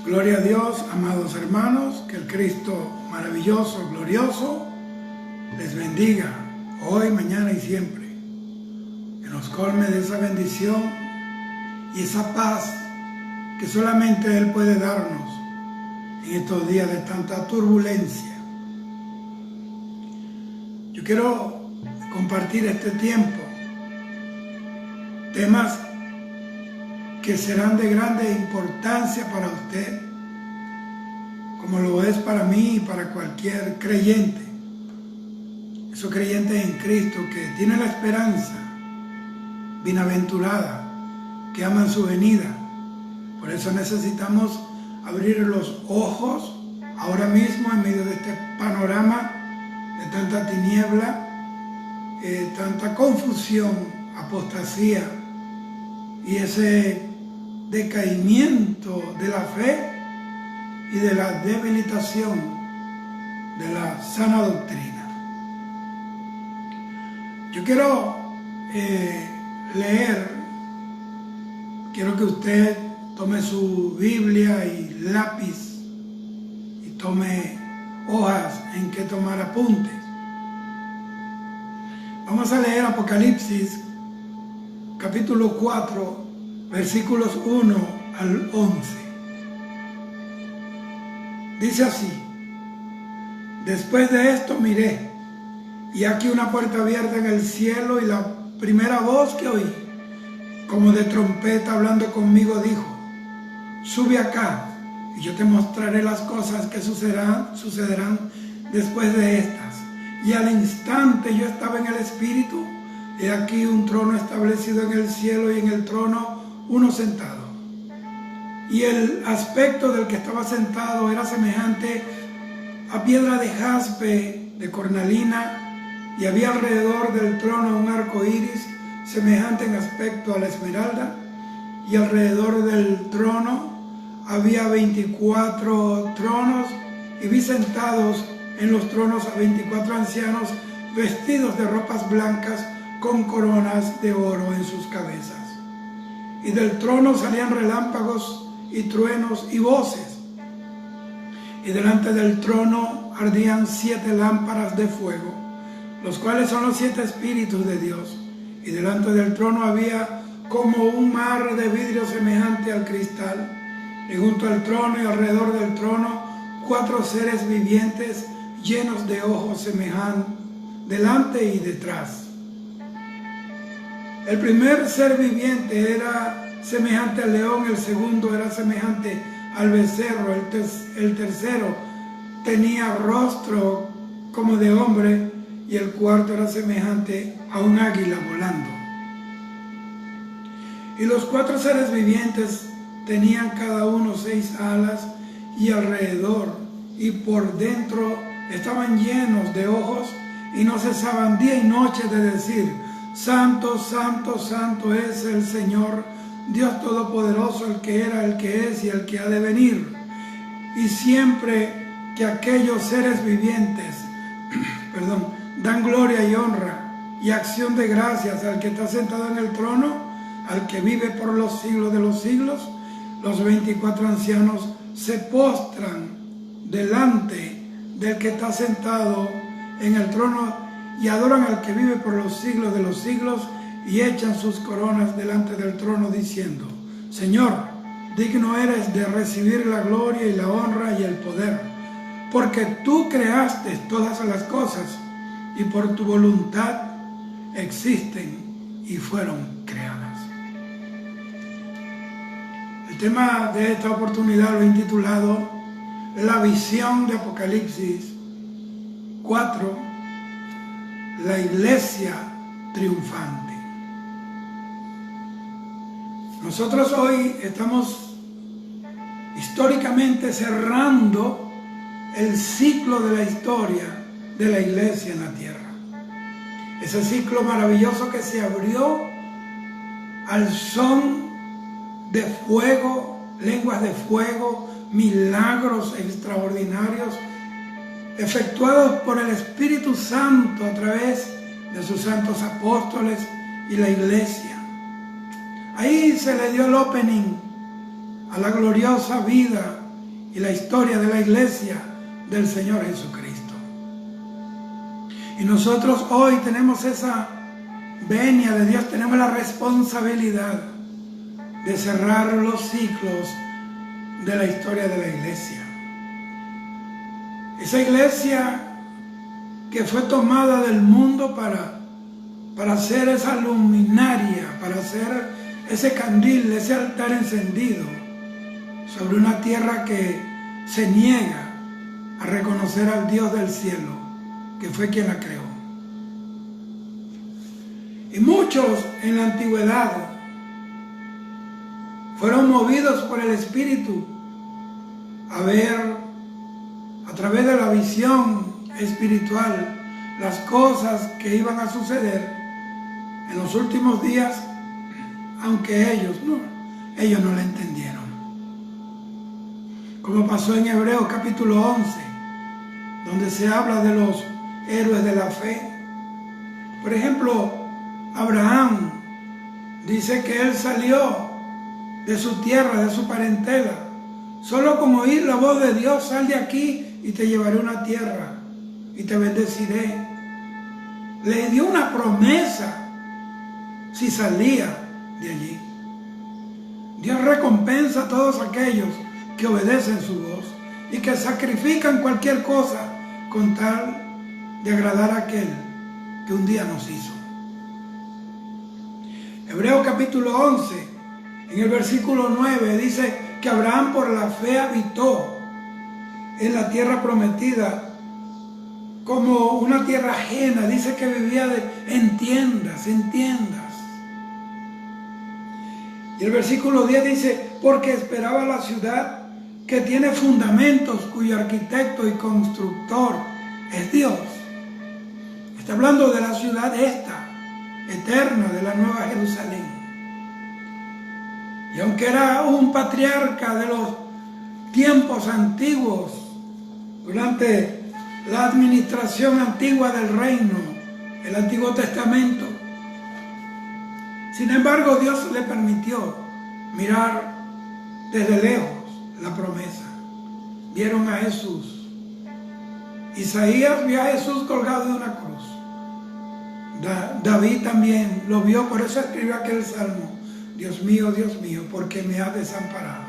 Gloria a Dios, amados hermanos, que el Cristo maravilloso, glorioso, les bendiga hoy, mañana y siempre. Que nos colme de esa bendición y esa paz que solamente Él puede darnos en estos días de tanta turbulencia. Yo quiero compartir este tiempo temas que serán de grande importancia para usted, como lo es para mí y para cualquier creyente. Esos creyentes en Cristo que tienen la esperanza bienaventurada, que aman su venida. Por eso necesitamos abrir los ojos ahora mismo en medio de este panorama de tanta tiniebla, tanta confusión, apostasía y ese decaimiento de la fe y de la debilitación de la sana doctrina. Yo quiero leer, quiero que usted tome su Biblia y lápiz y tome hojas en que tomar apuntes. Vamos a leer Apocalipsis capítulo 4, versículos 1 al 11. Dice así: Después de esto miré, y aquí una puerta abierta en el cielo, y la primera voz que oí, como de trompeta hablando conmigo, dijo: Sube acá, y yo te mostraré las cosas que sucederán después de estas. Y al instante yo estaba en el Espíritu, y aquí un trono establecido en el cielo, y en el trono uno sentado. Y el aspecto del que estaba sentado era semejante a piedra de jaspe, de cornalina, y había alrededor del trono un arco iris semejante en aspecto a la esmeralda, y alrededor del trono había 24 tronos, y vi sentados en los tronos a 24 ancianos vestidos de ropas blancas con coronas de oro en sus cabezas. Y del trono salían relámpagos y truenos y voces. Y delante del trono ardían 7 lámparas de fuego, los cuales son los 7 espíritus de Dios. Y delante del trono había como un mar de vidrio semejante al cristal. Y junto al trono y alrededor del trono 4 seres vivientes llenos de ojos semejantes delante y detrás. El primer ser viviente era semejante al león, el segundo era semejante al becerro, el tercero tenía rostro como de hombre, y el cuarto era semejante a un águila volando. Y los 4 seres vivientes tenían cada uno 6 alas, y alrededor y por dentro estaban llenos de ojos, y no cesaban día y noche de decir: Santo, santo, santo es el Señor, Dios Todopoderoso, el que era, el que es y el que ha de venir. Y siempre que aquellos seres vivientes dan gloria y honra y acción de gracias al que está sentado en el trono, al que vive por los siglos de los siglos, los 24 ancianos se postran delante del que está sentado en el trono y adoran al que vive por los siglos de los siglos, y echan sus coronas delante del trono diciendo: Señor, digno eres de recibir la gloria y la honra y el poder, porque tú creaste todas las cosas, y por tu voluntad existen y fueron creadas. El tema de esta oportunidad lo he intitulado La visión de Apocalipsis 4, la iglesia triunfante. Nosotros hoy estamos históricamente cerrando el ciclo de la historia de la iglesia en la tierra. Ese ciclo maravilloso que se abrió al son de fuego, lenguas de fuego, milagros extraordinarios efectuados por el Espíritu Santo a través de sus santos apóstoles y la iglesia. Ahí se le dio el opening a la gloriosa vida y la historia de la iglesia del Señor Jesucristo. Y nosotros hoy tenemos esa venia de Dios, tenemos la responsabilidad de cerrar los ciclos de la historia de la iglesia. Esa iglesia que fue tomada del mundo para hacer esa luminaria, para hacer ese candil, ese altar encendido sobre una tierra que se niega a reconocer al Dios del cielo, que fue quien la creó. Y muchos en la antigüedad fueron movidos por el Espíritu a ver a través de la visión espiritual las cosas que iban a suceder en los últimos días, aunque ellos no la entendieron. Como pasó en Hebreos capítulo 11, donde se habla de los héroes de la fe. Por ejemplo, Abraham dice que él salió de su tierra, de su parentela, solo con oír la voz de Dios: sal de aquí y te llevaré a una tierra y te bendeciré. Le dio una promesa si salía de allí. Dios recompensa a todos aquellos que obedecen su voz y que sacrifican cualquier cosa con tal de agradar a aquel que un día nos hizo. Hebreos capítulo 11, en el versículo 9, dice que Abraham por la fe habitó en la tierra prometida como una tierra ajena. Dice que vivía en tiendas. Y el versículo 10 dice: porque esperaba la ciudad que tiene fundamentos, cuyo arquitecto y constructor es Dios. Está hablando de la ciudad esta, eterna, de la Nueva Jerusalén. Y aunque era un patriarca de los tiempos antiguos, durante la administración antigua del reino, el Antiguo Testamento, sin embargo Dios le permitió mirar desde lejos la promesa. Vieron a Jesús. Isaías vio a Jesús colgado de una cruz. David también lo vio, por eso escribió aquel salmo: Dios mío, ¿por qué me has desamparado?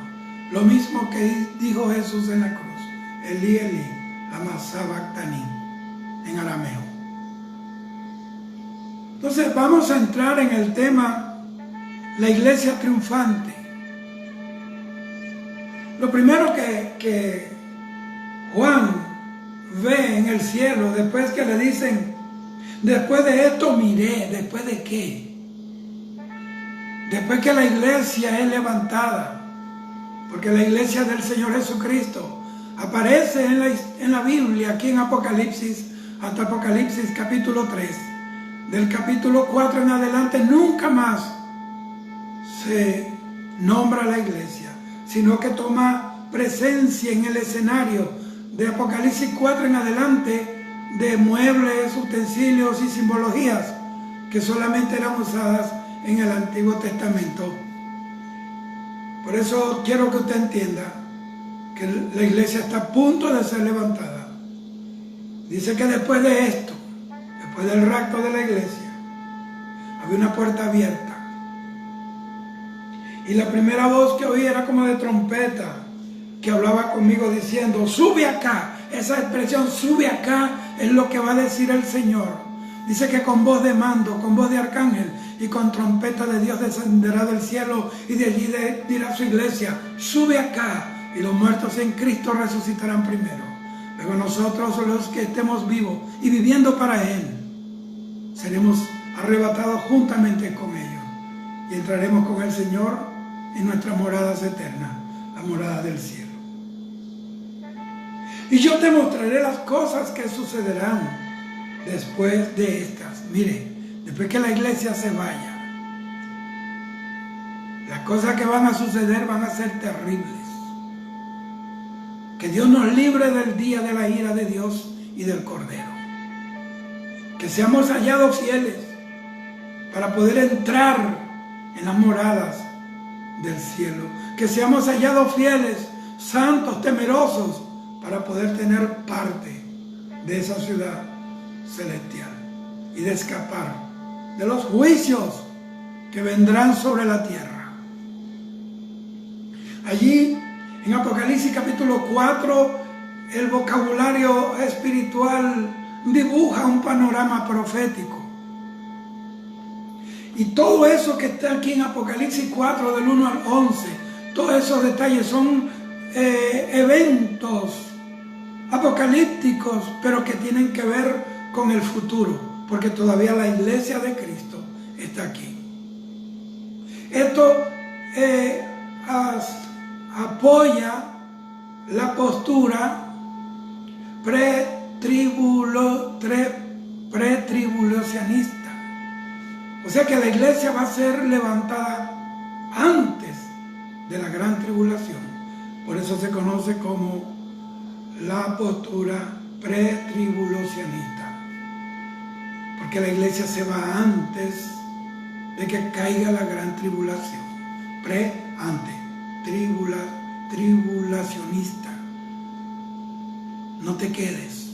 Lo mismo que dijo Jesús en la cruz: Elí, Elí, lama sabactani, en arameo. Entonces vamos a entrar en el tema, la iglesia triunfante. Lo primero que Juan ve en el cielo, después que le dicen: después de esto miré. ¿Después de qué? Después que la iglesia es levantada, porque la iglesia del Señor Jesucristo aparece en la Biblia, aquí en Apocalipsis, hasta Apocalipsis capítulo 3. Del capítulo 4 en adelante nunca más se nombra la iglesia, sino que toma presencia en el escenario de Apocalipsis 4 en adelante de muebles, utensilios y simbologías que solamente eran usadas en el Antiguo Testamento. Por eso quiero que usted entienda que la iglesia está a punto de ser levantada. Dice que después de esto, después del rapto de la iglesia, había una puerta abierta. Y la primera voz que oí era como de trompeta, que hablaba conmigo diciendo: sube acá. Esa expresión, sube acá, es lo que va a decir el Señor. Dice que con voz de mando, con voz de arcángel y con trompeta de Dios descenderá del cielo, y de allí dirá a su iglesia: sube acá. Y los muertos en Cristo resucitarán primero. Luego nosotros, los que estemos vivos y viviendo para Él, seremos arrebatados juntamente con ellos y entraremos con el Señor en nuestras moradas eternas, la morada del cielo. Y yo te mostraré las cosas que sucederán después de estas. Mire, después que la iglesia se vaya, las cosas que van a suceder van a ser terribles. Que Dios nos libre del día de la ira de Dios y del Cordero. Que seamos hallados fieles para poder entrar en las moradas del cielo. Que seamos hallados fieles santos, temerosos, para poder tener parte de esa ciudad celestial y de escapar de los juicios que vendrán sobre la tierra. Allí, en Apocalipsis capítulo 4, el vocabulario espiritual dibuja un panorama profético. Y todo eso que está aquí en Apocalipsis 4, del 1 al 11, todos esos detalles son eventos apocalípticos, pero que tienen que ver con el futuro, porque todavía la iglesia de Cristo está aquí. Esto apoya la postura pretribulacionista. O sea que la iglesia va a ser levantada antes de la gran tribulación. Por eso se conoce como la postura pretribulacionista. Porque la iglesia se va antes de que caiga la gran tribulación. Tribulacionista. No te quedes.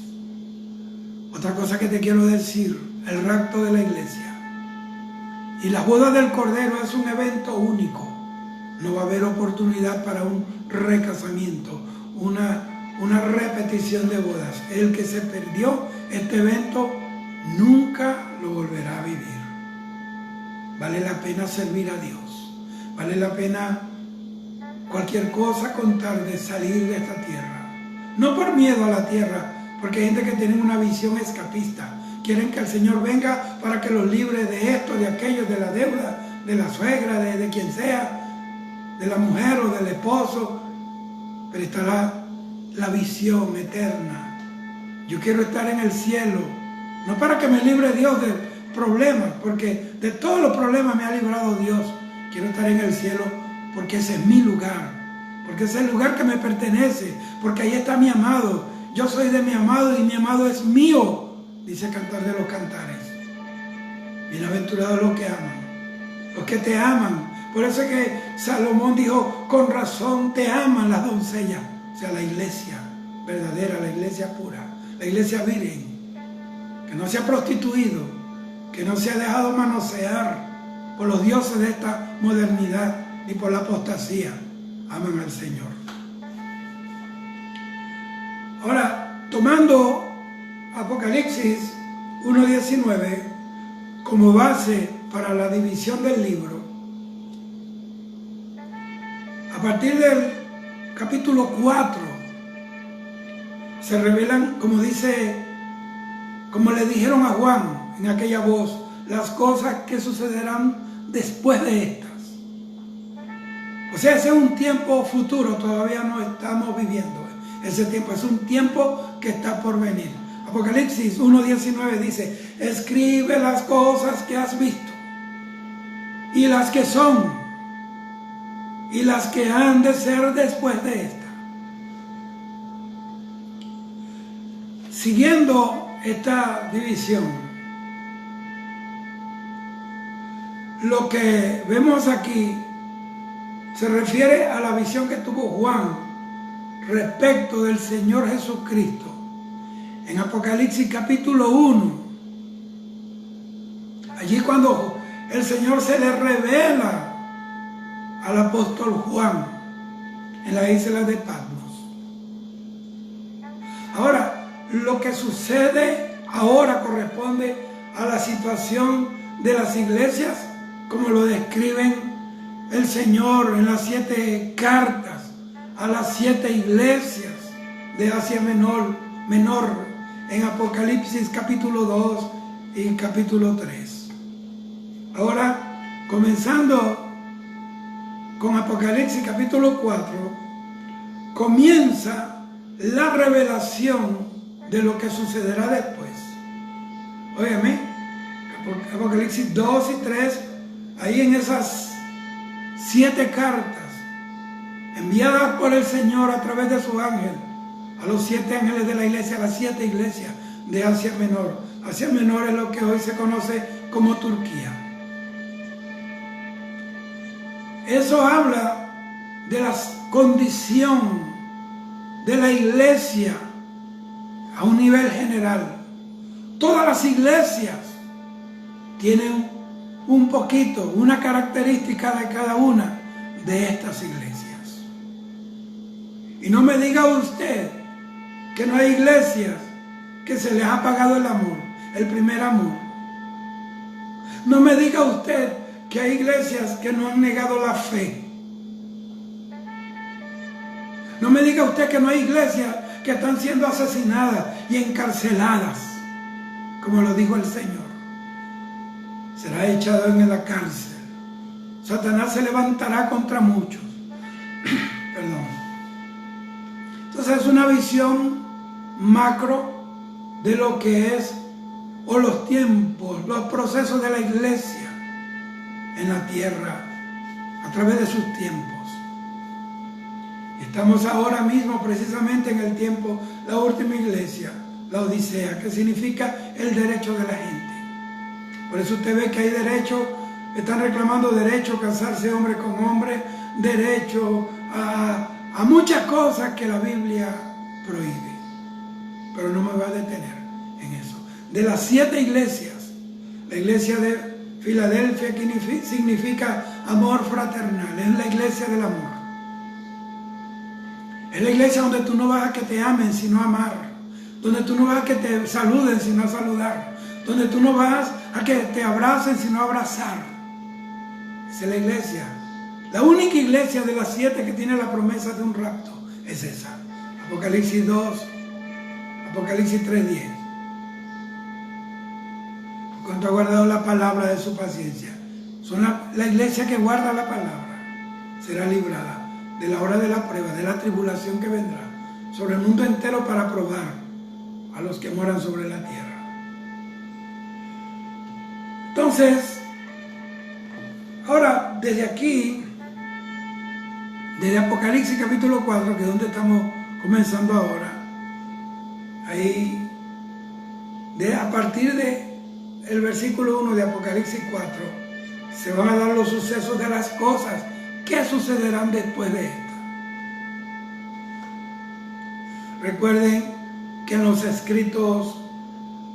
Otra cosa que te quiero decir, el rapto de la iglesia y la boda del Cordero es un evento único. No va a haber oportunidad para un recasamiento, una repetición de bodas. El que se perdió este evento nunca lo volverá a vivir. Vale la pena servir a Dios. Vale la pena cualquier cosa con tal de salir de esta tierra. No por miedo a la tierra, porque hay gente que tiene una visión escapista. Quieren que el Señor venga para que los libre de esto, de aquello, de la deuda, de la suegra, de quien sea, de la mujer o del esposo. Pero está la visión eterna. Yo quiero estar en el cielo, no para que me libre Dios de problemas, porque de todos los problemas me ha librado Dios. Quiero estar en el cielo porque ese es mi lugar, porque ese es el lugar que me pertenece, porque ahí está mi amado. Yo soy de mi amado y mi amado es mío, dice el Cantar de los Cantares. Bienaventurados los que aman, los que te aman. Por eso es que Salomón dijo, con razón te aman las doncellas. O sea, la iglesia verdadera, la iglesia pura, la iglesia virgen, que no se ha prostituido, que no se ha dejado manosear por los dioses de esta modernidad ni por la apostasía. Aman al Señor. Ahora, tomando Apocalipsis 1:19 como base para la división del libro, a partir del capítulo 4 se revelan, como le dijeron a Juan en aquella voz, las cosas que sucederán después de estas. O sea, ese es un tiempo futuro, todavía no estamos viviendo ese tiempo, es un tiempo que está por venir. Apocalipsis 1:19 dice, escribe las cosas que has visto, y las que son, y las que han de ser después de esta. Siguiendo esta división, lo que vemos aquí se refiere a la visión que tuvo Juan respecto del Señor Jesucristo. En Apocalipsis capítulo 1, allí cuando el Señor se le revela al apóstol Juan en la isla de Patmos. Ahora, lo que sucede ahora corresponde a la situación de las iglesias, como lo describen el Señor en las 7 cartas a las 7 iglesias de Asia Menor, en Apocalipsis capítulo 2 y capítulo 3. Ahora, comenzando con Apocalipsis capítulo 4, comienza la revelación de lo que sucederá después. Óyeme, Apocalipsis 2 y 3, ahí en esas 7 cartas enviadas por el Señor a través de su ángel a los 7 ángeles de la iglesia, a las 7 iglesias de Asia Menor. Asia Menor es lo que hoy se conoce como Turquía. Eso habla de la condición de la iglesia a un nivel general. Todas las iglesias tienen un poquito, una característica de cada una de estas iglesias. Y no me diga usted que no hay iglesias que se les ha apagado el amor, el primer amor. No me diga usted que hay iglesias que no han negado la fe. No me diga usted que no hay iglesias que están siendo asesinadas y encarceladas, como lo dijo el Señor. Será echado en la cárcel. Satanás se levantará contra muchos. Perdón. Entonces es una visión macro de lo que es, o los tiempos, los procesos de la iglesia en la tierra a través de sus tiempos. Estamos ahora mismo precisamente en el tiempo, la última iglesia, la Odisea, que significa el derecho de la gente. Por eso usted ve que hay derecho, están reclamando derecho a casarse hombre con hombre, derecho a muchas cosas que la Biblia prohíbe. Pero no me voy a detener en eso. De las 7 iglesias, la iglesia de Filadelfia significa amor fraternal, es la iglesia del amor. Es la iglesia donde tú no vas a que te amen sino a amar, donde tú no vas a que te saluden sino a saludar, donde tú no vas a que te abracen sino a abrazar. Esa es la iglesia. La única iglesia de las 7 que tiene la promesa de un rapto es esa. Apocalipsis 2, Apocalipsis 3:10. Cuanto ha guardado la palabra de su paciencia. Son la iglesia que guarda la palabra. Será librada de la hora de la prueba, de la tribulación que vendrá sobre el mundo entero para probar a los que moran sobre la tierra. Entonces, ahora desde aquí, desde Apocalipsis capítulo 4, que es donde estamos comenzando ahora, ahí, a partir del versículo 1 de Apocalipsis 4, se van a dar los sucesos de las cosas que sucederán después de esta. Recuerden que en los escritos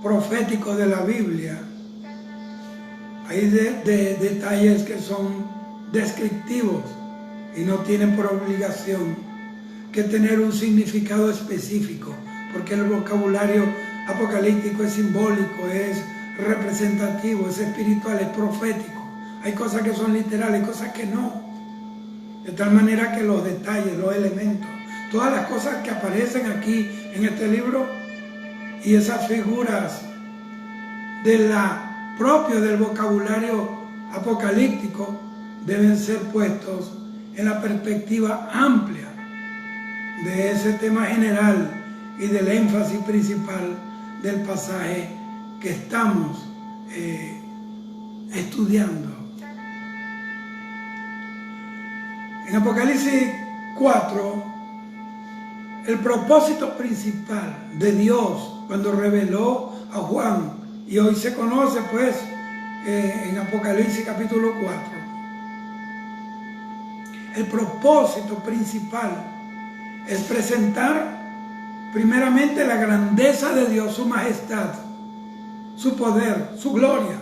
proféticos de la Biblia hay detalles que son descriptivos y no tienen por obligación que tener un significado específico, porque el vocabulario apocalíptico es simbólico, es representativo, es espiritual, es profético. Hay cosas que son literales, hay cosas que no. De tal manera que los detalles, los elementos, todas las cosas que aparecen aquí en este libro y esas figuras propio del vocabulario apocalíptico deben ser puestos en la perspectiva amplia de ese tema general y del énfasis principal del pasaje que estamos estudiando. En Apocalipsis 4, el propósito principal de Dios cuando reveló a Juan, y hoy se conoce pues en Apocalipsis capítulo 4, el propósito principal es presentar primeramente la grandeza de Dios, su majestad, su poder, su gloria,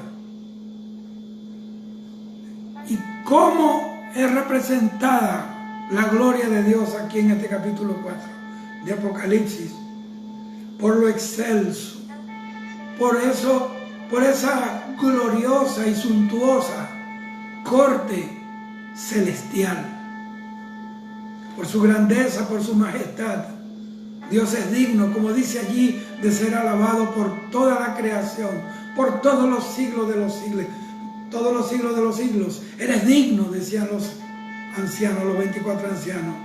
y cómo es representada la gloria de Dios aquí en este capítulo 4 de Apocalipsis, por lo excelso, por esa gloriosa y suntuosa corte celestial, por su grandeza, por su majestad. Dios es digno, como dice allí, de ser alabado por toda la creación, por todos los siglos de los siglos. Todos los siglos de los siglos, eres digno, decían los ancianos, los 24 ancianos.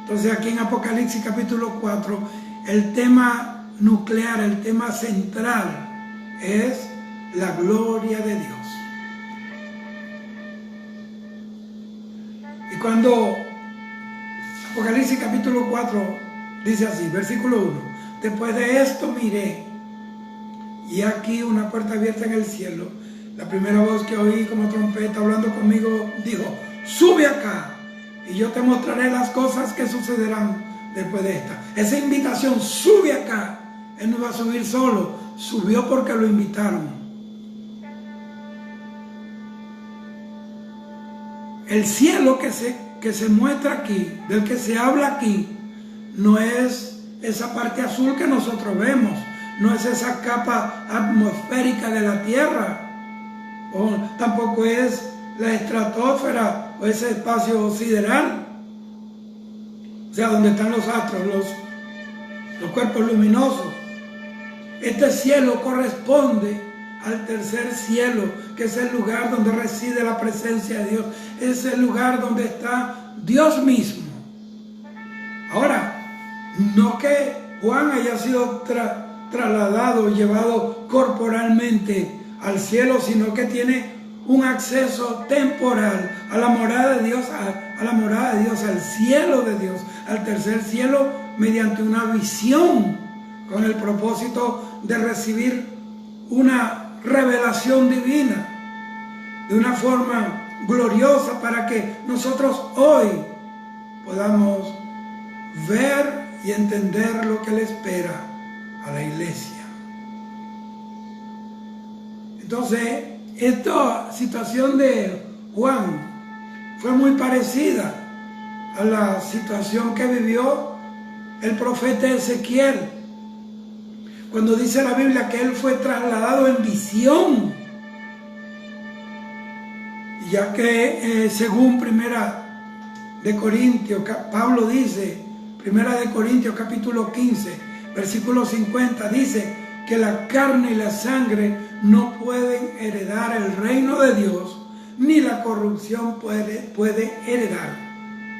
Entonces aquí en Apocalipsis capítulo 4, el tema nuclear, el tema central es la gloria de Dios. Y cuando Apocalipsis capítulo 4 dice así, versículo 1, después de esto miré, y aquí una puerta abierta en el cielo. La primera voz que oí como trompeta hablando conmigo dijo, sube acá y yo te mostraré las cosas que sucederán después de esta. Esa invitación, sube acá. Él no iba a subir solo, subió porque lo invitaron. El cielo que se muestra aquí, del que se habla aquí, no es esa parte azul que nosotros vemos, no es esa capa atmosférica de la Tierra, o tampoco es la estratosfera o ese espacio sideral, o sea, donde están los astros, los cuerpos luminosos. Este cielo corresponde al tercer cielo, que es el lugar donde reside la presencia de Dios, es el lugar donde está Dios mismo. Ahora, no que Juan haya sido trasladado, llevado corporalmente al cielo, sino que tiene un acceso temporal a la morada de Dios, a la morada de Dios, al cielo de Dios, al tercer cielo, mediante una visión, con el propósito de recibir una revelación divina de una forma gloriosa, para que nosotros hoy podamos ver y entender lo que le espera a la iglesia. Entonces, esta situación de Juan fue muy parecida a la situación que vivió el profeta Ezequiel, cuando dice la Biblia que él fue trasladado en visión, ya que según Primera de Corintios, Pablo dice, Primera de Corintios capítulo 15, versículo 50, dice que la carne y la sangre no pueden heredar el reino de Dios, ni la corrupción puede heredar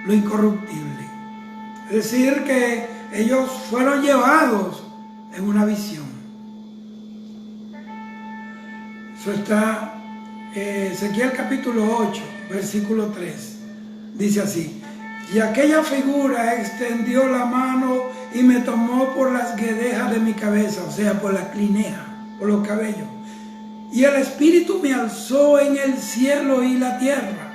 lo incorruptible. Es decir, que ellos fueron llevados en una visión. Eso está Ezequiel capítulo 8, versículo 3. Dice así: y aquella figura extendió la mano y me tomó por las guedejas de mi cabeza, o sea, por la clineja, por los cabellos. Y el Espíritu me alzó en el cielo y la tierra,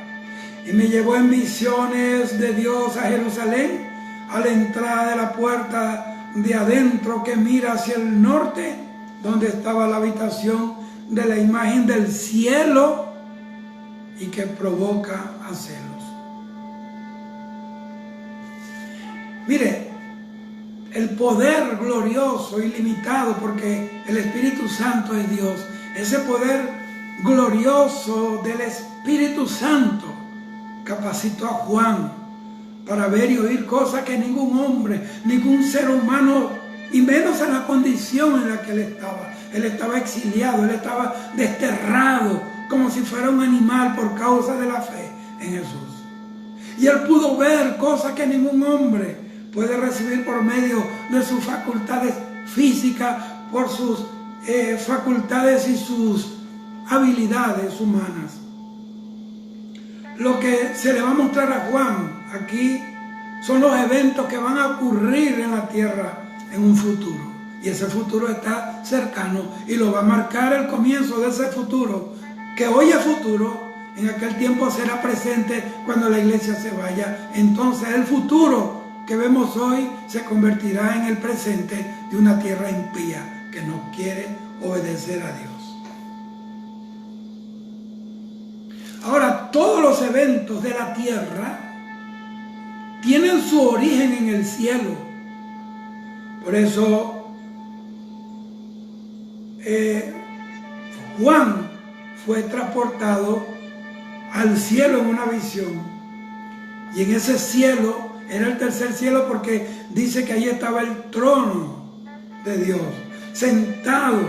y me llevó en visiones de Dios a Jerusalén, a la entrada de la puerta de adentro que mira hacia el norte, donde estaba la habitación de la imagen del cielo y que provoca a celos. Mire, el poder glorioso, ilimitado, porque el Espíritu Santo es Dios, ese poder glorioso del Espíritu Santo capacitó a Juan para ver y oír cosas que ningún hombre, ningún ser humano, y menos en la condición en la que él estaba. Él estaba exiliado, él estaba desterrado, como si fuera un animal por causa de la fe en Jesús. Y él pudo ver cosas que ningún hombre puede recibir por medio de sus facultades físicas, por sus facultades y sus habilidades humanas. Lo que se le va a mostrar a Juan aquí son los eventos que van a ocurrir en la tierra en un futuro. Y ese futuro está cercano y lo va a marcar el comienzo de ese futuro, que hoy es futuro, en aquel tiempo será presente cuando la iglesia se vaya. Entonces el futuro que vemos hoy se convertirá en el presente de una tierra impía que no quiere obedecer a Dios. Ahora, todos los eventos de la tierra tienen su origen en el cielo. Por eso Juan fue transportado al cielo en una visión. Y en ese cielo, era el tercer cielo porque dice que ahí estaba el trono de Dios, sentado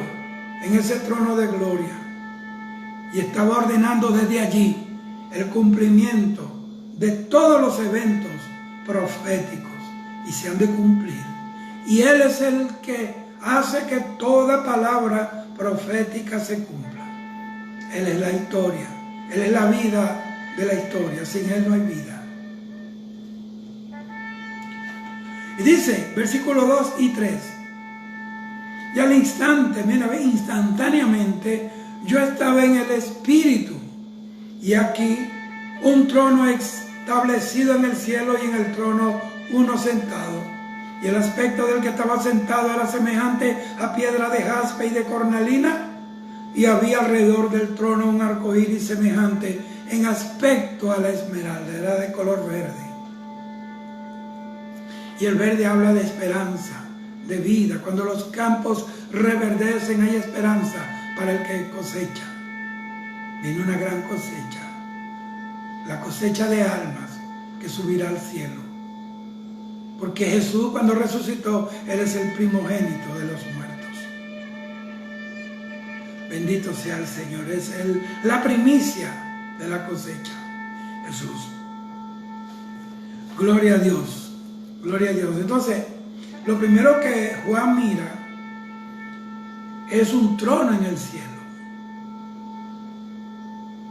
en ese trono de gloria. Y estaba ordenando desde allí el cumplimiento de todos los eventos proféticos, y se han de cumplir. Y Él es el que hace que toda palabra profética se cumpla. Él es la historia, Él es la vida de la historia. Sin Él no hay vida. Y dice, versículos 2 y 3: y al instante, mira, instantáneamente, yo estaba en el Espíritu, y aquí un trono establecido en el cielo, y en el trono uno sentado. y el aspecto del que estaba sentado era semejante a piedra de jaspe y de cornalina, y había alrededor del trono un arco iris semejante en aspecto a la esmeralda, era de color verde. Y el verde habla de esperanza, de vida. Cuando los campos reverdecen hay esperanza para el que cosecha. Viene una gran cosecha, la cosecha de almas que subirá al cielo. Porque Jesús, cuando resucitó, Él es el primogénito de los muertos. Bendito sea el Señor, es la primicia de la cosecha, Jesús. Gloria a Dios, gloria a Dios. Entonces, lo primero que Juan mira es un trono en el cielo.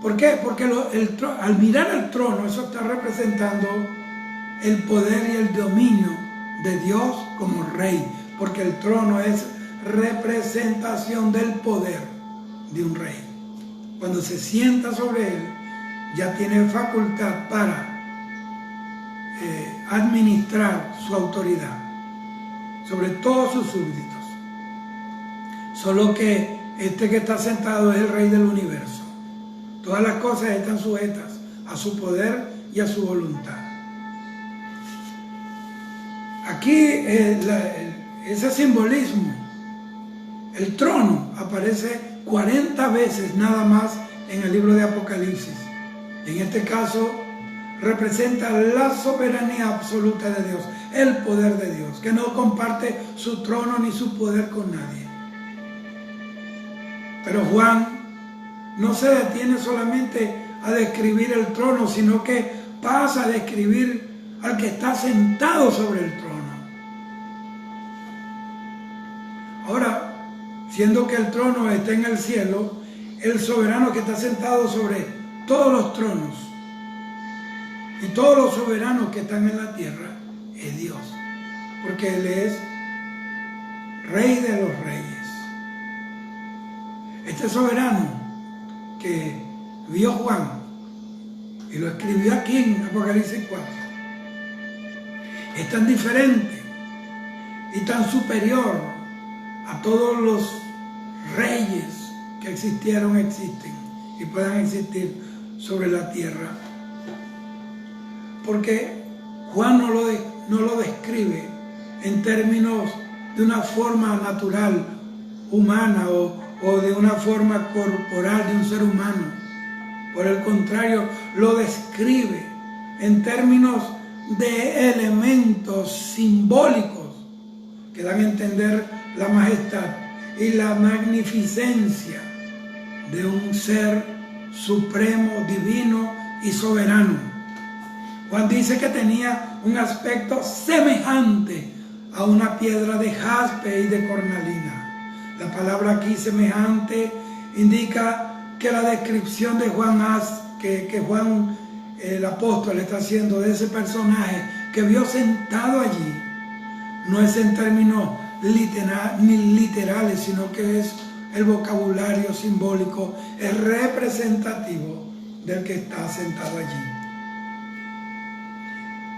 ¿Por qué? Porque al mirar el trono, eso está representando el poder y el dominio de Dios como rey, porque el trono es representación del poder de un rey. Cuando se sienta sobre él, ya tiene facultad para administrar su autoridad sobre todos sus súbditos. Solo que este que está sentado es el rey del universo. Todas las cosas están sujetas a su poder y a su voluntad. Aquí ese simbolismo, el trono, aparece 40 veces nada más en el libro de Apocalipsis. En este caso representa la soberanía absoluta de Dios, el poder de Dios, que no comparte su trono ni su poder con nadie. Pero Juan no se detiene solamente a describir el trono, sino que pasa a describir al que está sentado sobre el trono. Ahora, siendo que el trono está en el cielo, el soberano que está sentado sobre todos los tronos y todos los soberanos que están en la tierra es Dios, porque Él es Rey de los Reyes. Este soberano que vio Juan y lo escribió aquí en Apocalipsis 4 es tan diferente y tan superior a todos los reyes que existieron, existen y puedan existir sobre la tierra, porque Juan no lo describe en términos de una forma natural, humana o de una forma corporal de un ser humano. Por el contrario, lo describe en términos de elementos simbólicos que dan a entender la majestad y la magnificencia de un ser supremo, divino y soberano. Juan dice que tenía un aspecto semejante a una piedra de jaspe y de cornalina. La palabra aquí semejante indica que la descripción de Juan, que Juan el apóstol está haciendo de ese personaje que vio sentado allí, no es en términos literales, sino que es el vocabulario simbólico, es representativo del que está sentado allí.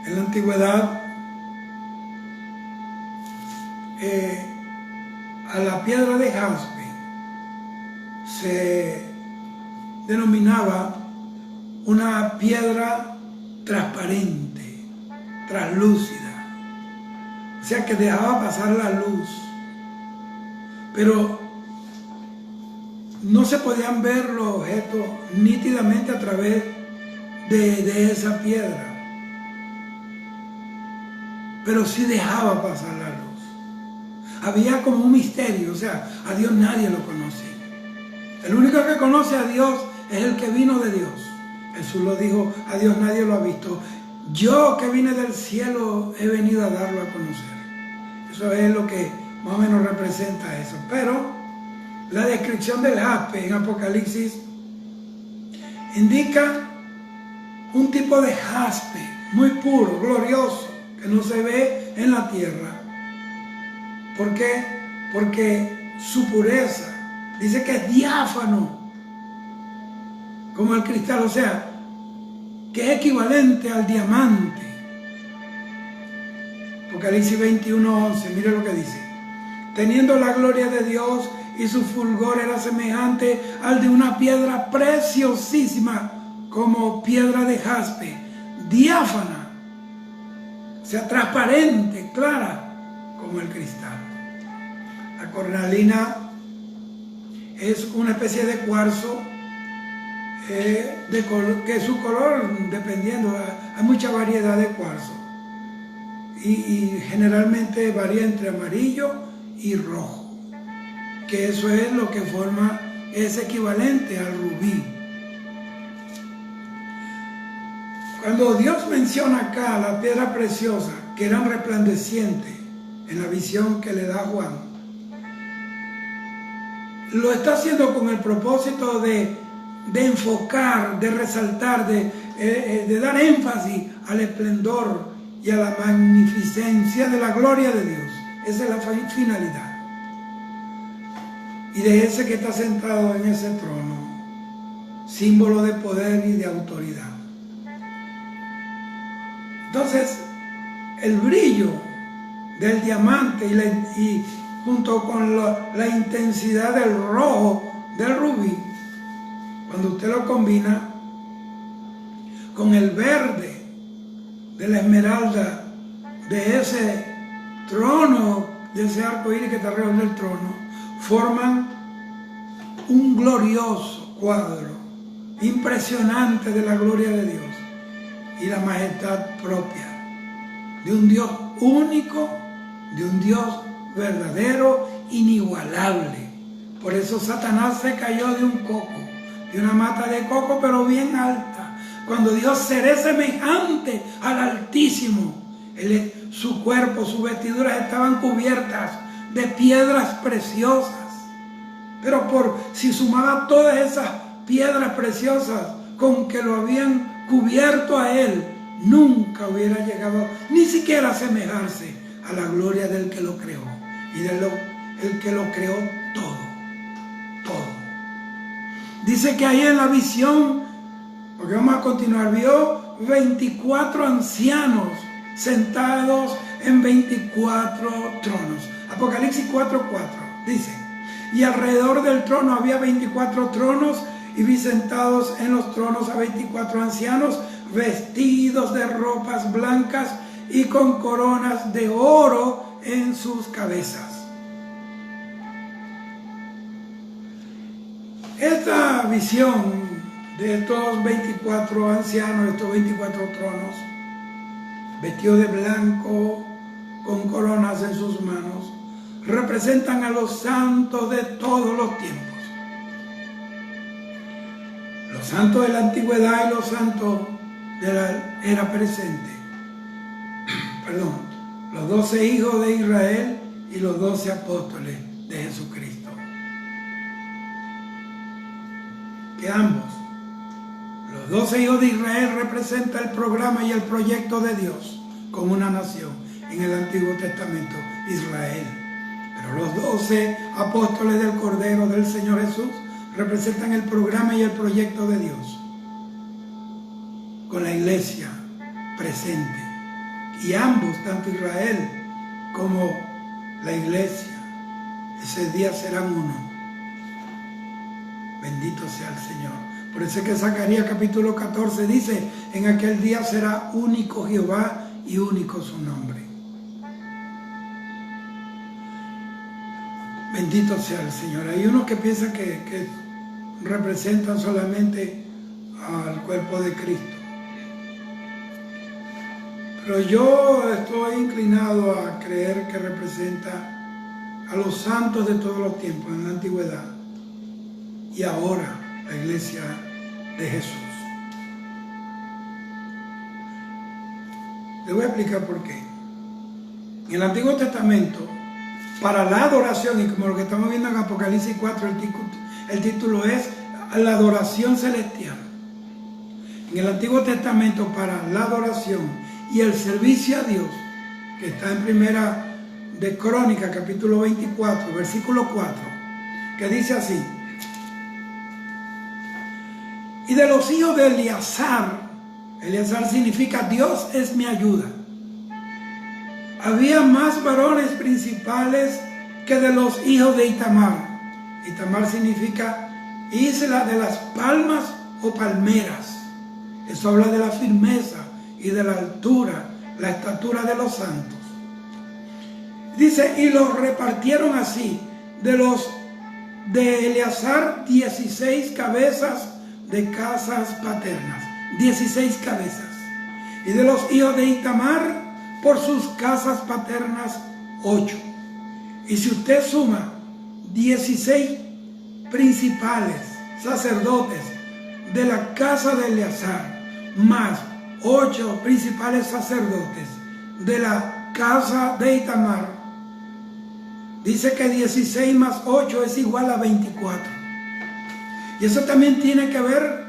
En la antigüedad, a la piedra de jaspe se denominaba una piedra transparente, translúcida, o sea que dejaba pasar la luz, pero no se podían ver los objetos nítidamente a través de esa piedra, pero sí dejaba pasar la luz. Había como un misterio, o sea, a Dios nadie lo conoce. El único que conoce a Dios es el que vino de Dios. Jesús lo dijo, a Dios nadie lo ha visto. Yo que vine del cielo he venido a darlo a conocer. Eso es lo que más o menos representa eso. Pero la descripción del jaspe en Apocalipsis indica un tipo de jaspe muy puro, glorioso, que no se ve en la tierra. ¿Por qué? Porque su pureza, dice que es diáfano, como el cristal, o sea, que es equivalente al diamante. Apocalipsis 21:11, mire lo que dice. Teniendo la gloria de Dios y su fulgor era semejante al de una piedra preciosísima, como piedra de jaspe, diáfana, o sea, transparente, clara, como el cristal. La cornalina es una especie de cuarzo, que su color, dependiendo, hay mucha variedad de cuarzo. Y generalmente varía entre amarillo y rojo, que eso es lo que forma, es equivalente al rubí. Cuando Dios menciona acá la piedra preciosa, que eran resplandecientes en la visión que le da Juan, lo está haciendo con el propósito de enfocar, de resaltar, de dar énfasis al esplendor y a la magnificencia de la gloria de Dios. Esa es la finalidad. Y de ese que está sentado en ese trono, símbolo de poder y de autoridad. Entonces, el brillo del diamante y junto con la intensidad del rojo del rubí, cuando usted lo combina con el verde de la esmeralda, de ese trono, de ese arco iris que está alrededor del trono, forman un glorioso cuadro impresionante de la gloria de Dios y la majestad propia de un Dios único, de un Dios verdadero, inigualable. Por eso Satanás se cayó de un coco, de una mata de coco, pero bien alta. Cuando Dios seré semejante al Altísimo, su cuerpo, sus vestiduras estaban cubiertas de piedras preciosas. Pero si sumaba todas esas piedras preciosas con que lo habían cubierto a él, nunca hubiera llegado ni siquiera a asemejarse a la gloria del que lo creó y el que lo creó todo. Dice que ahí en la visión, porque vamos a continuar, vio 24 ancianos sentados en 24 tronos. Apocalipsis 4:4 dice, y alrededor del trono había 24 tronos, y vi sentados en los tronos a 24 ancianos, vestidos de ropas blancas y con coronas de oro en sus cabezas. Esta visión de estos 24 ancianos, estos 24 tronos, vestidos de blanco, con coronas en sus manos, representan a los santos de todos los tiempos. Los santos de la antigüedad y los santos de la era presente. Perdón, los 12 hijos de Israel y los 12 apóstoles de Jesucristo. Que ambos, los 12 hijos de Israel, representan el programa y el proyecto de Dios con una nación en el Antiguo Testamento, Israel. Pero los 12 apóstoles del Cordero del Señor Jesús representan el programa y el proyecto de Dios con la iglesia presente. Y ambos, tanto Israel como la iglesia, ese día serán uno. Bendito sea el Señor. Por eso es que Zacarías capítulo 14 dice, en aquel día será único Jehová y único su nombre. Bendito sea el Señor. Hay unos que piensan que representan solamente al cuerpo de Cristo. Pero yo estoy inclinado a creer que representa a los santos de todos los tiempos, en la antigüedad y ahora la iglesia de Jesús. Les voy a explicar por qué. En el Antiguo Testamento, para la adoración, y como lo que estamos viendo en Apocalipsis 4, el título es la adoración celestial. En el Antiguo Testamento, para la adoración y el servicio a Dios, que está en Primera de Crónicas, capítulo 24, versículo 4, que dice así, y de los hijos de Eleazar significa Dios es mi ayuda. había más varones principales que de los hijos de Itamar. Itamar significa isla de las palmas o palmeras. Eso habla de la firmeza y de la altura, la estatura de los santos. Dice, y los repartieron así, de Eleazar 16 cabezas de casas paternas, 16 cabezas. Y de los hijos de Itamar, por sus casas paternas, 8. Y si usted suma 16 principales sacerdotes de la casa de Eleazar, más 8 principales sacerdotes de la casa de Itamar, dice que 16 más 8 es igual a 24. Y eso también tiene que ver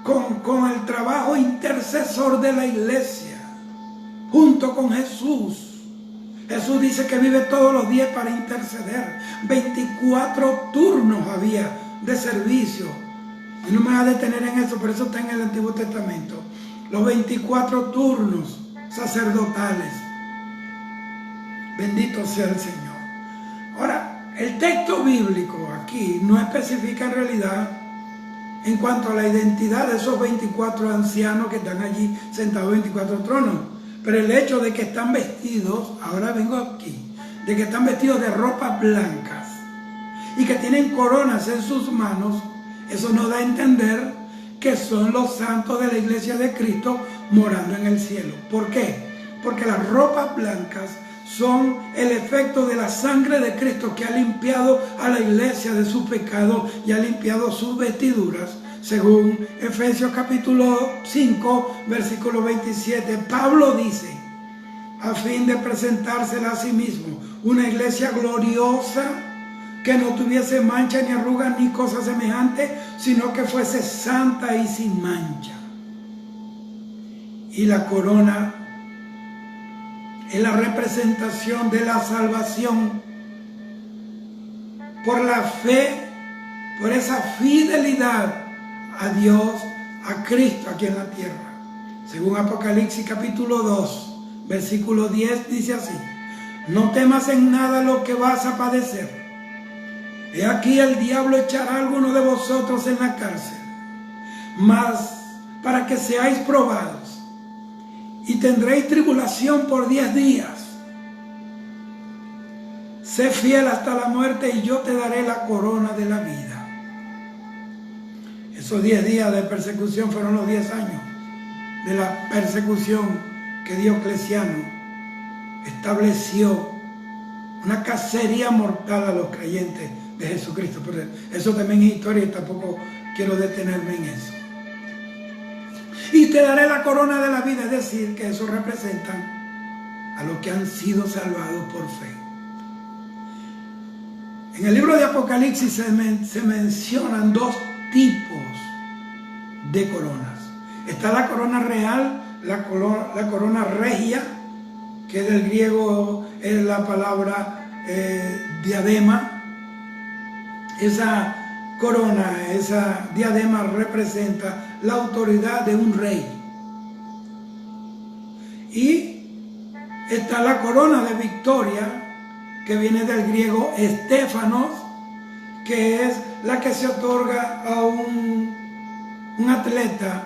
con el trabajo intercesor de la iglesia, junto con Jesús. Jesús dice que vive todos los días para interceder. 24 turnos había de servicio. Y no me voy a detener en eso, pero eso está en el Antiguo Testamento. Los 24 turnos sacerdotales. Bendito sea el Señor. Ahora, el texto bíblico aquí no especifica en realidad en cuanto a la identidad de esos 24 ancianos que están allí sentados en 24 tronos. Pero el hecho de que están vestidos, ahora vengo aquí, de que están vestidos de ropas blancas y que tienen coronas en sus manos, eso nos da a entender que son los santos de la iglesia de Cristo morando en el cielo. ¿Por qué? Porque las ropas blancas son el efecto de la sangre de Cristo que ha limpiado a la iglesia de su pecado y ha limpiado sus vestiduras. Según Efesios capítulo 5, versículo 27, Pablo dice, a fin de presentársela a sí mismo, una iglesia gloriosa, que no tuviese mancha ni arruga ni cosa semejante, sino que fuese santa y sin mancha. Y la corona es la representación de la salvación por la fe, por esa fidelidad a Dios, a Cristo aquí en la tierra. Según Apocalipsis capítulo 2, versículo 10, dice así: no temas en nada lo que vas a padecer. He aquí el diablo echará a alguno de vosotros en la cárcel, mas para que seáis probados, y tendréis tribulación por 10 días. Sé fiel hasta la muerte y yo te daré la corona de la vida. Esos 10 días de persecución fueron los 10 años de la persecución que Diocleciano estableció, una cacería mortal a los creyentes de Jesucristo. Pero eso también es historia y tampoco quiero detenerme en eso. Y te daré la corona de la vida, es decir, que eso representan a los que han sido salvados por fe. En el libro de Apocalipsis se mencionan 2 tipos de coronas. Está la corona real, la corona regia, que del griego es la palabra diadema. Esa corona, esa diadema representa la autoridad de un rey. Y está la corona de victoria, que viene del griego estéfanos, que es la que se otorga a un atleta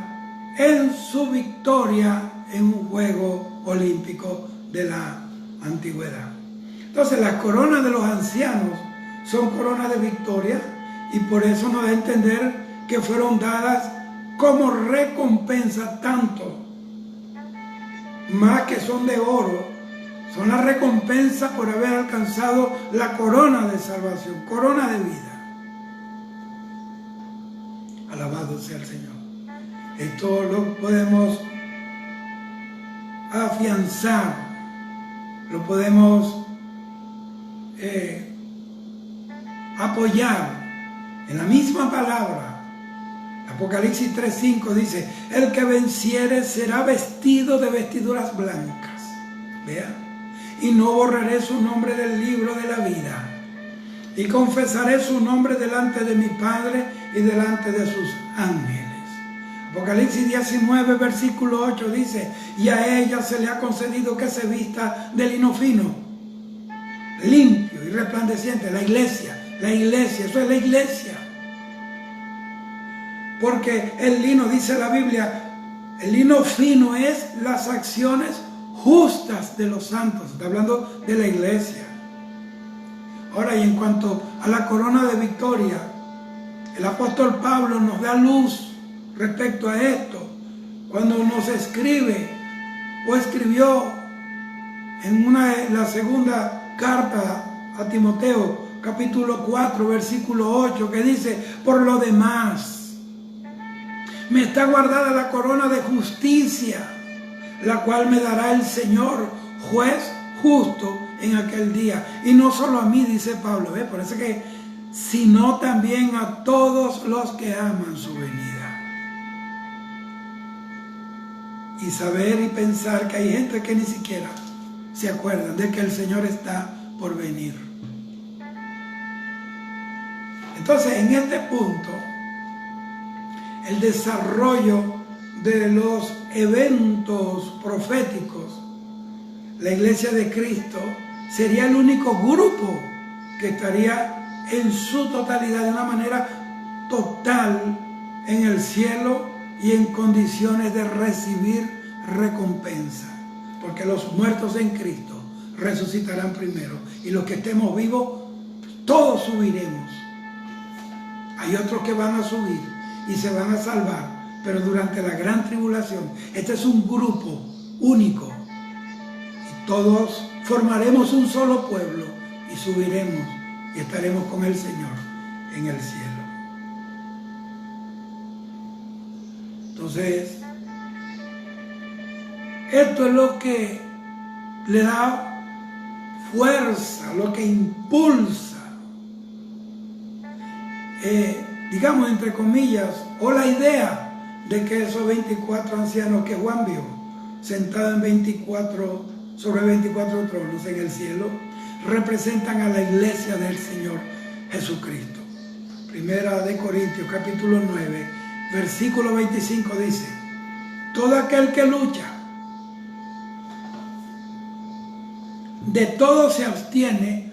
en su victoria en un juego olímpico de la antigüedad. Entonces las coronas de los ancianos son coronas de victoria, y por eso nos da a entender que fueron dadas como recompensa, tanto más que son de oro, son la recompensa por haber alcanzado la corona de salvación, corona de vida. Alabado sea el Señor. Esto lo podemos afianzar, lo podemos apoyar en la misma palabra. Apocalipsis 3:5 dice: el que venciere será vestido de vestiduras blancas. Vea. Y no borraré su nombre del libro de la vida, y confesaré su nombre delante de mi Padre y delante de sus ángeles. Apocalipsis 19, versículo 8 dice, y a ella se le ha concedido que se vista de lino fino, limpio y resplandeciente. La iglesia, eso es la iglesia. Porque el lino, dice la Biblia, el lino fino es las acciones justas de los santos. Está hablando de la iglesia. Ahora, y en cuanto a la corona de victoria, el apóstol Pablo nos da luz respecto a esto cuando nos escribe o escribió en la segunda carta a Timoteo, capítulo 4, versículo 8, que dice, por lo demás, me está guardada la corona de justicia, la cual me dará el Señor, juez justo en aquel día. Y no solo a mí, dice Pablo, por eso que, sino también a todos los que aman su venida. Y saber y pensar que hay gente que ni siquiera se acuerdan de que el Señor está por venir. Entonces, en este punto, el desarrollo de los eventos proféticos, la Iglesia de Cristo sería el único grupo que estaría en su totalidad, de una manera total, en el cielo y en condiciones de recibir recompensa. Porque los muertos en Cristo resucitarán primero. Y los que estemos vivos, todos subiremos. Hay otros que van a subir y se van a salvar, pero durante la gran tribulación. Este es un grupo único. Y todos formaremos un solo pueblo y subiremos y estaremos con el Señor en el cielo. Entonces, esto es lo que le da fuerza, lo que impulsa, digamos entre comillas, o la idea de que esos 24 ancianos que Juan vio, sentados sobre 24 tronos en el cielo, representan a la iglesia del Señor Jesucristo. Primera de Corintios, capítulo 9, versículo 25 dice, todo aquel que lucha, de todo se abstiene,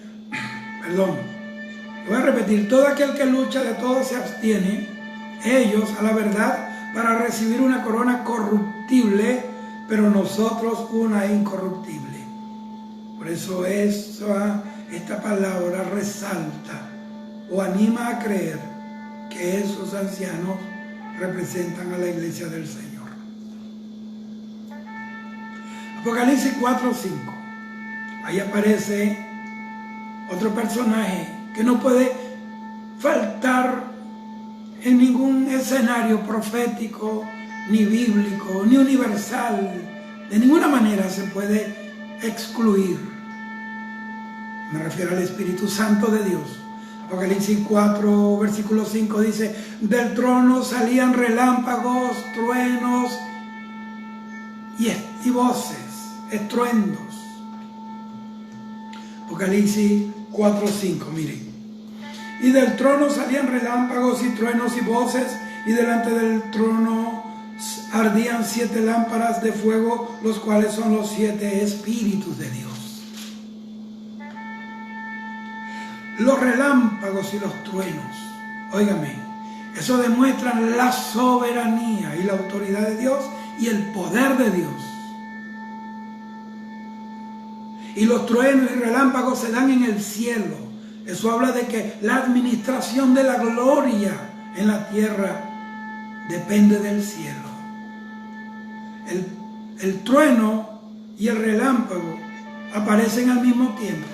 voy a repetir, todo aquel que lucha, de todo se abstiene, ellos a la verdad, para recibir una corona corruptible, pero nosotros una incorruptible. Por eso esta palabra resalta o anima a creer que esos ancianos representan a la iglesia del Señor. Apocalipsis 4:5. Ahí aparece otro personaje que no puede faltar en ningún escenario profético, ni bíblico, ni universal. De ninguna manera se puede excluir. Me refiero al Espíritu Santo de Dios. Apocalipsis 4, versículo 5 dice, del trono salían relámpagos, truenos y voces, estruendos. Apocalipsis 4:5, miren. Y del trono salían relámpagos y truenos y voces, y delante del trono ardían 7 lámparas de fuego, los cuales son los 7 espíritus de Dios. Los relámpagos y los truenos, óigame, eso demuestra la soberanía y la autoridad de Dios y el poder de Dios. Y los truenos y relámpagos se dan en el cielo. Eso habla de que la administración de la gloria en la tierra depende del cielo. El trueno y el relámpago aparecen al mismo tiempo.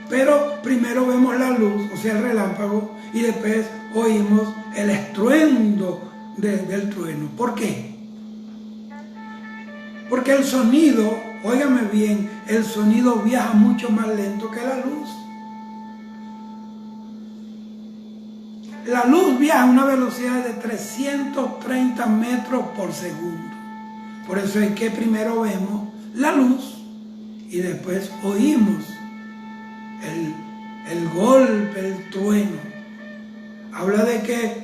Pero primero vemos la luz, o sea el relámpago, y después oímos el estruendo del trueno. ¿Por qué? Porque el sonido, óigame bien, el sonido viaja mucho más lento que la luz. La luz viaja a una velocidad de 330 metros por segundo. Por eso es que primero vemos la luz y después oímos el golpe, el trueno. Habla de que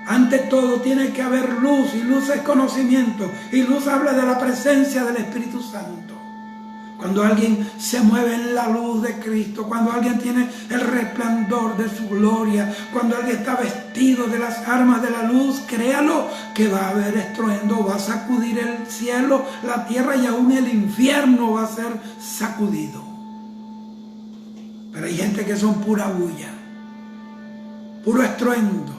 ante todo tiene que haber luz, y luz es conocimiento, y luz habla de la presencia del Espíritu Santo. Cuando alguien se mueve en la luz de Cristo, cuando alguien tiene el resplandor de su gloria, cuando alguien está vestido de las armas de la luz, créalo que va a haber estruendo, va a sacudir el cielo, la tierra y aún el infierno va a ser sacudido. Pero hay gente que son pura bulla, puro estruendo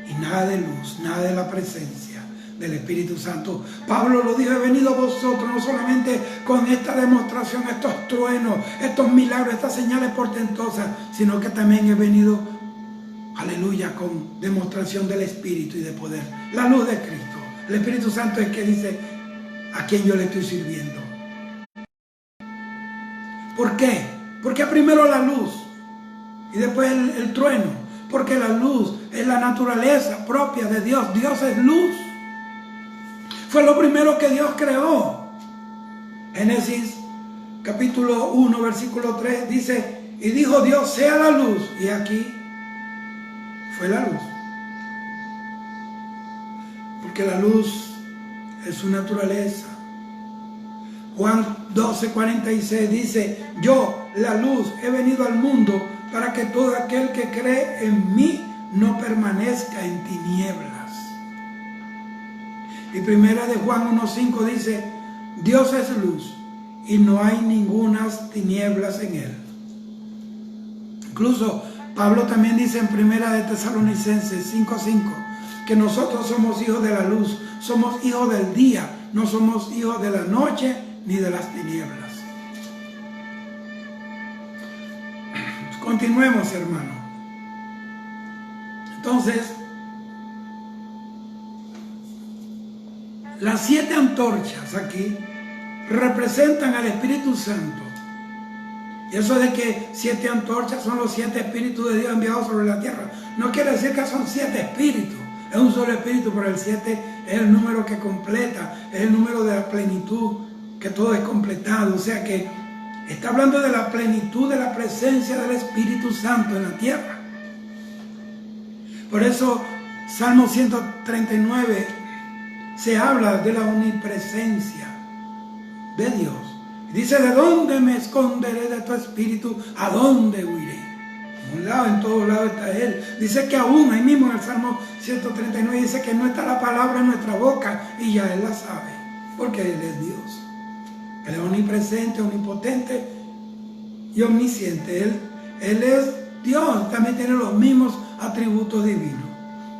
y nada de luz, nada de la presencia del Espíritu Santo. Pablo lo dijo: he venido a vosotros no solamente con esta demostración, estos truenos, estos milagros, estas señales portentosas, sino que también he venido, aleluya, con demostración del Espíritu y de poder. La luz de Cristo. El Espíritu Santo es que dice a quién yo le estoy sirviendo. ¿Por qué? Porque primero la luz y después el trueno. Porque la luz es la naturaleza propia de Dios. Dios es luz. Fue lo primero que Dios creó. Génesis capítulo 1, versículo 3 dice: y dijo Dios, sea la luz. Y aquí fue la luz. Porque la luz es su naturaleza. Juan 12:46 dice: yo, la luz, he venido al mundo para que todo aquel que cree en mí no permanezca en tinieblas. Y primera de Juan 1:5 dice: Dios es luz y no hay ningunas tinieblas en él. Incluso Pablo también dice en primera de Tesalonicenses 5:5 que nosotros somos hijos de la luz, somos hijos del día, no somos hijos de la noche ni de las tinieblas. Continuemos, hermano. Entonces, las 7 antorchas aquí representan al Espíritu Santo. Y eso de que 7 antorchas son los 7 espíritus de Dios enviados sobre la tierra, no quiere decir que son 7 espíritus. Es un solo espíritu, pero el 7 es el número que completa, es el número de la plenitud, que todo es completado. O sea que está hablando de la plenitud de la presencia del Espíritu Santo en la tierra. Por eso Salmo 139 se habla de la omnipresencia de Dios. Dice: ¿de dónde me esconderé de tu espíritu? ¿A dónde huiré? En un lado, en todos lados está Él. Dice que aún, ahí mismo en el Salmo 139 dice que no está la palabra en nuestra boca y ya Él la sabe, porque Él es Dios. Él es omnipresente, omnipotente y omnisciente. Él es Dios, también tiene los mismos atributos divinos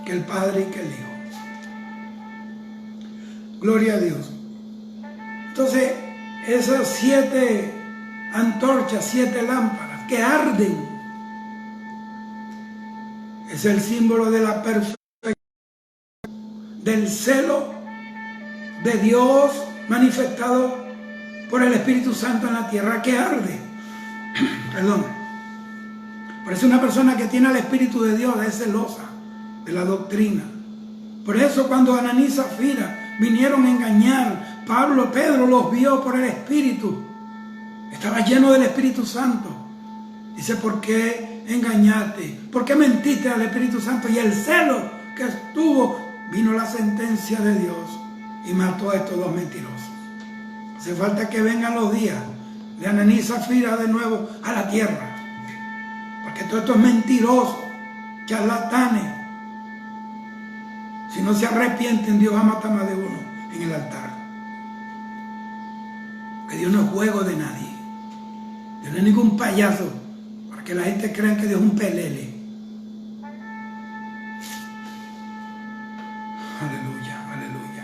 que el Padre y que el Hijo. Gloria a Dios. Entonces, esas 7 antorchas, 7 lámparas que arden, es el símbolo de la perfección, del celo de Dios manifestado por el Espíritu Santo en la tierra, que arde. Perdón. Por eso una persona que tiene el Espíritu de Dios es celosa de la doctrina. Por eso cuando Ananías y Zafira vinieron a engañar, Pedro los vio por el Espíritu. Estaba lleno del Espíritu Santo. Dice: ¿por qué engañaste? ¿Por qué mentiste al Espíritu Santo? Y el celo que estuvo, vino la sentencia de Dios y mató a estos 2 mentirosos. Hace falta que vengan los días de Ananías y Zafira de nuevo a la tierra. Porque todos estos mentirosos, charlatanes, si no se arrepienten, Dios va a matar más de uno en el altar. Que Dios no es juego de nadie. Dios no es ningún payaso para que la gente crea que Dios es un pelele. Aleluya, aleluya.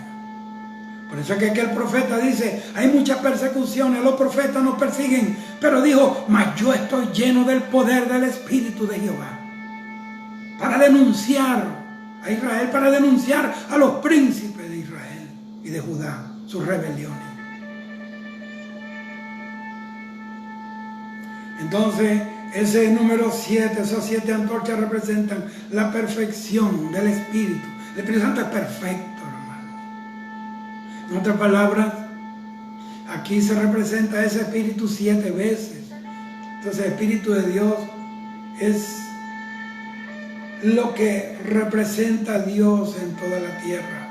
Por eso es que aquel profeta dice: hay muchas persecuciones, los profetas nos persiguen, pero dijo: mas yo estoy lleno del poder del Espíritu de Jehová para denunciar a Israel, para denunciar a los príncipes de Israel y de Judá sus rebeliones. Entonces, ese número 7, esas 7 antorchas representan la perfección del Espíritu. El Espíritu Santo es perfecto, hermano. En otras palabras, aquí se representa ese Espíritu 7 veces. Entonces, el Espíritu de Dios es lo que representa a Dios en toda la tierra.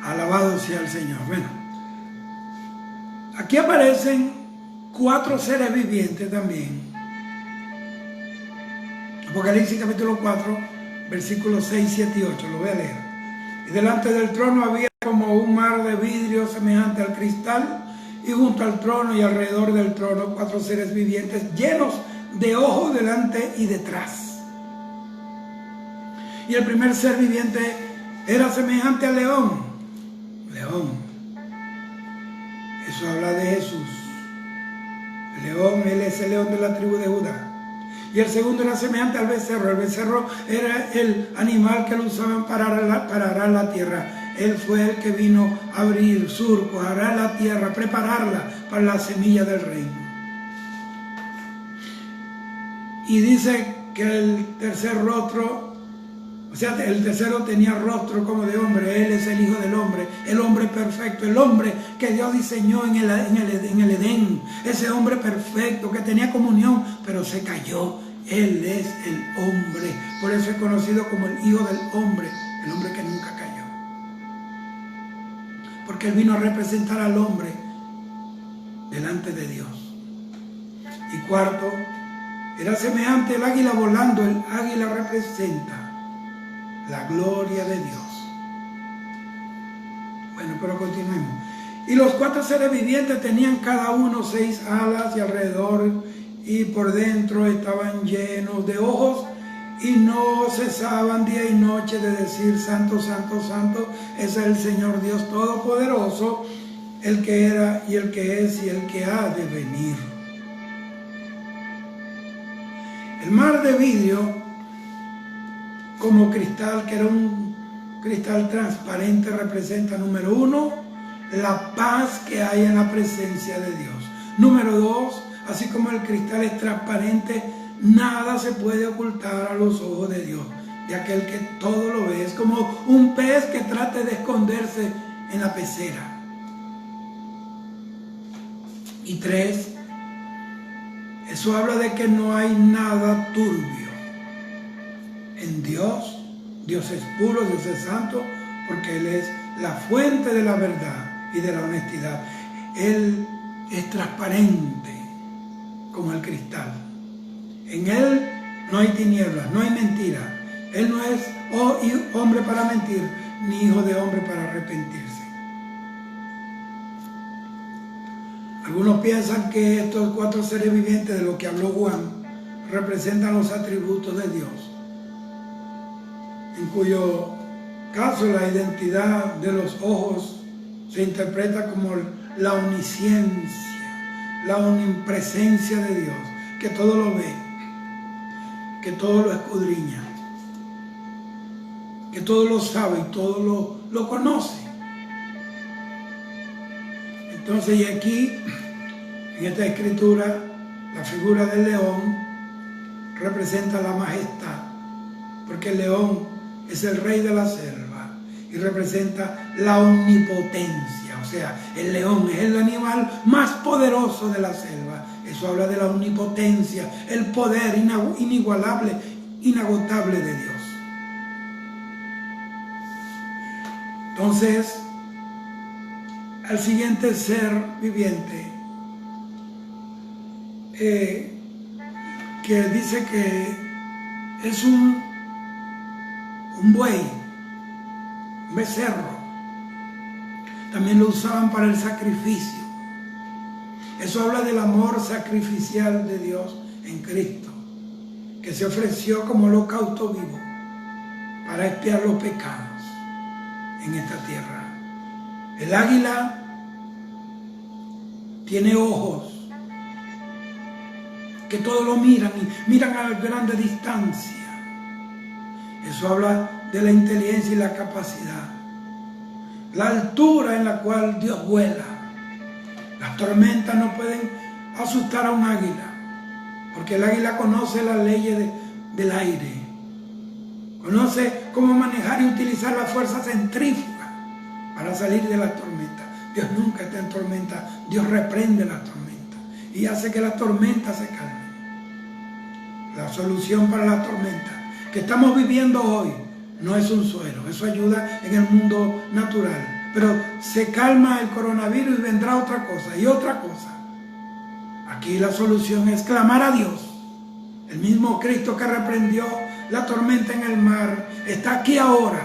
Alabado sea el Señor. Bueno, aquí aparecen 4 seres vivientes también. Apocalipsis capítulo 4, versículos 6, 7 y 8. Lo voy a leer. Y delante del trono había como un mar de vidrio semejante al cristal, y junto al trono y alrededor del trono 4 seres vivientes llenos de ojos delante y detrás. Y el primer ser viviente era semejante al león. León. Eso habla de Jesús. El león, él es el león de la tribu de Judá. Y el segundo era semejante al becerro. El becerro era el animal que lo usaban para arar la tierra. Él fue el que vino a abrir surcos, a arar la tierra, prepararla para la semilla del reino. Y dice que el tercer rostro, o sea, el tercero tenía rostro como de hombre. Él es el Hijo del Hombre, el hombre perfecto, el hombre que Dios diseñó en el Edén. Ese hombre perfecto que tenía comunión, pero se cayó. Él es el hombre. Por eso es conocido como el Hijo del Hombre, el hombre que nunca cayó. Porque Él vino a representar al hombre delante de Dios. Y cuarto, era semejante al águila volando. El águila representa la gloria de Dios. Bueno, pero continuemos. Y los 4 seres vivientes tenían cada uno 6 alas, y alrededor y por dentro estaban llenos de ojos, y no cesaban día y noche de decir: Santo, Santo, Santo es el Señor Dios Todopoderoso, el que era y el que es y el que ha de venir. El mar de vidrio como cristal, que era un cristal transparente, representa, número 1, la paz que hay en la presencia de Dios. Número 2, así como el cristal es transparente, nada se puede ocultar a los ojos de Dios, de aquel que todo lo ve. Es como un pez que trate de esconderse en la pecera. Y 3, eso habla de que no hay nada turbio en Dios. Dios es puro, Dios es santo, porque Él es la fuente de la verdad y de la honestidad. Él es transparente como el cristal. En Él no hay tinieblas, no hay mentira. Él no es hombre para mentir, ni hijo de hombre para arrepentirse. Algunos piensan que estos 4 seres vivientes de los que habló Juan representan los atributos de Dios, en cuyo caso la identidad de los ojos se interpreta como la omnisciencia, la omnipresencia de Dios, que todo lo ve, que todo lo escudriña, que todo lo sabe y todo lo conoce. Entonces, y aquí, en esta escritura, la figura del león representa la majestad, porque el león es el rey de la selva y representa la omnipotencia. O sea, el león es el animal más poderoso de la selva. Eso habla de la omnipotencia, el poder inigualable, inagotable de Dios. Entonces, al siguiente ser viviente, que dice que es un buey, un becerro. También lo usaban para el sacrificio. Eso habla del amor sacrificial de Dios en Cristo, que se ofreció como holocausto vivo para expiar los pecados en esta tierra. El águila tiene ojos que todos lo miran y miran a grande distancia. Eso habla de la inteligencia y la capacidad, la altura en la cual Dios vuela. Las tormentas no pueden asustar a un águila, porque el águila conoce las leyes del aire, conoce cómo manejar y utilizar la fuerza centrífuga para salir de las tormentas. Dios nunca está en tormenta. Dios reprende las tormentas y hace que las tormentas se calmen. La solución para la tormenta que estamos viviendo hoy no es un suero, eso ayuda en el mundo natural, pero se calma el coronavirus y vendrá otra cosa y otra cosa. Aquí la solución es clamar a Dios. El mismo Cristo que reprendió la tormenta en el mar está aquí ahora,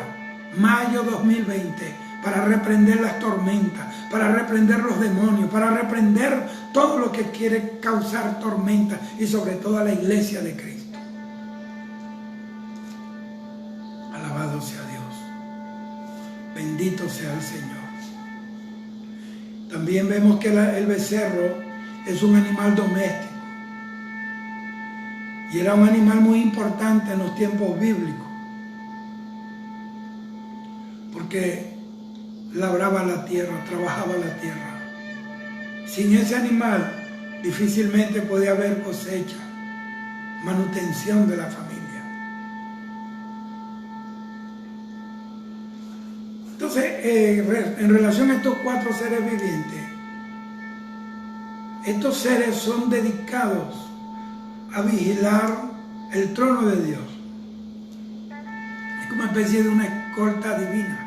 mayo 2020, para reprender las tormentas, para reprender los demonios, para reprender todo lo que quiere causar tormenta y sobre todo a la iglesia de Cristo. Alabado sea Dios. Bendito sea el Señor. También vemos que el becerro es un animal doméstico. Y era un animal muy importante en los tiempos bíblicos. Porque labraba la tierra, trabajaba la tierra. Sin ese animal difícilmente podía haber cosecha, manutención de la familia. Entonces, en relación a estos 4 seres vivientes, estos seres son dedicados a vigilar el trono de Dios. Es como una especie de una escolta divina.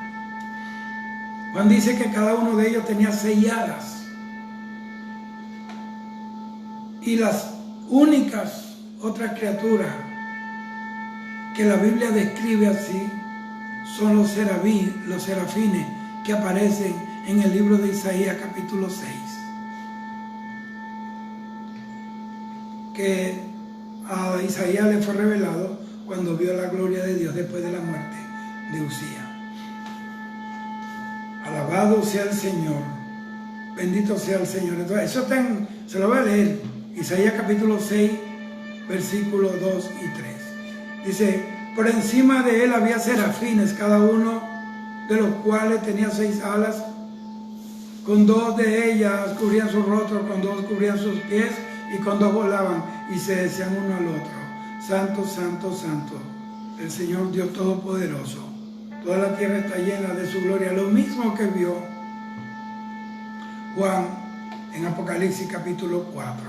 Juan dice que cada uno de ellos tenía 6 alas. Y las únicas otras criaturas que la Biblia describe así son los serafines que aparecen en el libro de Isaías capítulo 6. Que a Isaías le fue revelado cuando vio la gloria de Dios después de la muerte de Usías. Alabado sea el Señor, bendito sea el Señor. Entonces, eso se lo voy a leer, Isaías capítulo 6, versículos 2 y 3. Dice, por encima de él había serafines, cada uno de los cuales tenía 6 alas, con 2 de ellas cubrían su rostro, con 2 cubrían sus pies, y con 2 volaban y se decían uno al otro, Santo, Santo, Santo, el Señor Dios Todopoderoso. Toda la tierra está llena de su gloria. Lo mismo que vio Juan en Apocalipsis capítulo 4.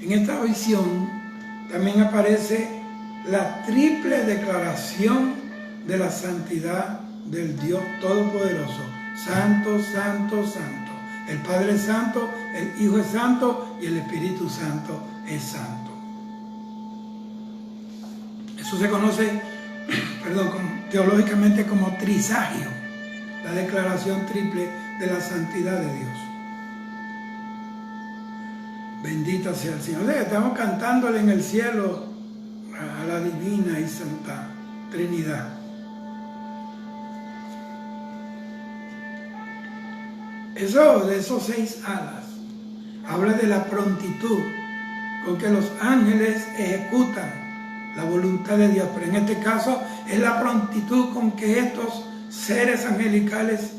En esta visión también aparece la triple declaración de la santidad del Dios Todopoderoso. Santo, Santo, Santo. El Padre es santo, el Hijo es santo y el Espíritu Santo es santo. Eso se conoce, teológicamente como trisagio, la declaración triple de la santidad de Dios. Bendito sea el Señor. Estamos cantándole en el cielo a la divina y santa Trinidad. Eso de esos 6 alas habla de la prontitud con que los ángeles ejecutan la voluntad de Dios, pero en este caso es la prontitud con que estos seres angelicales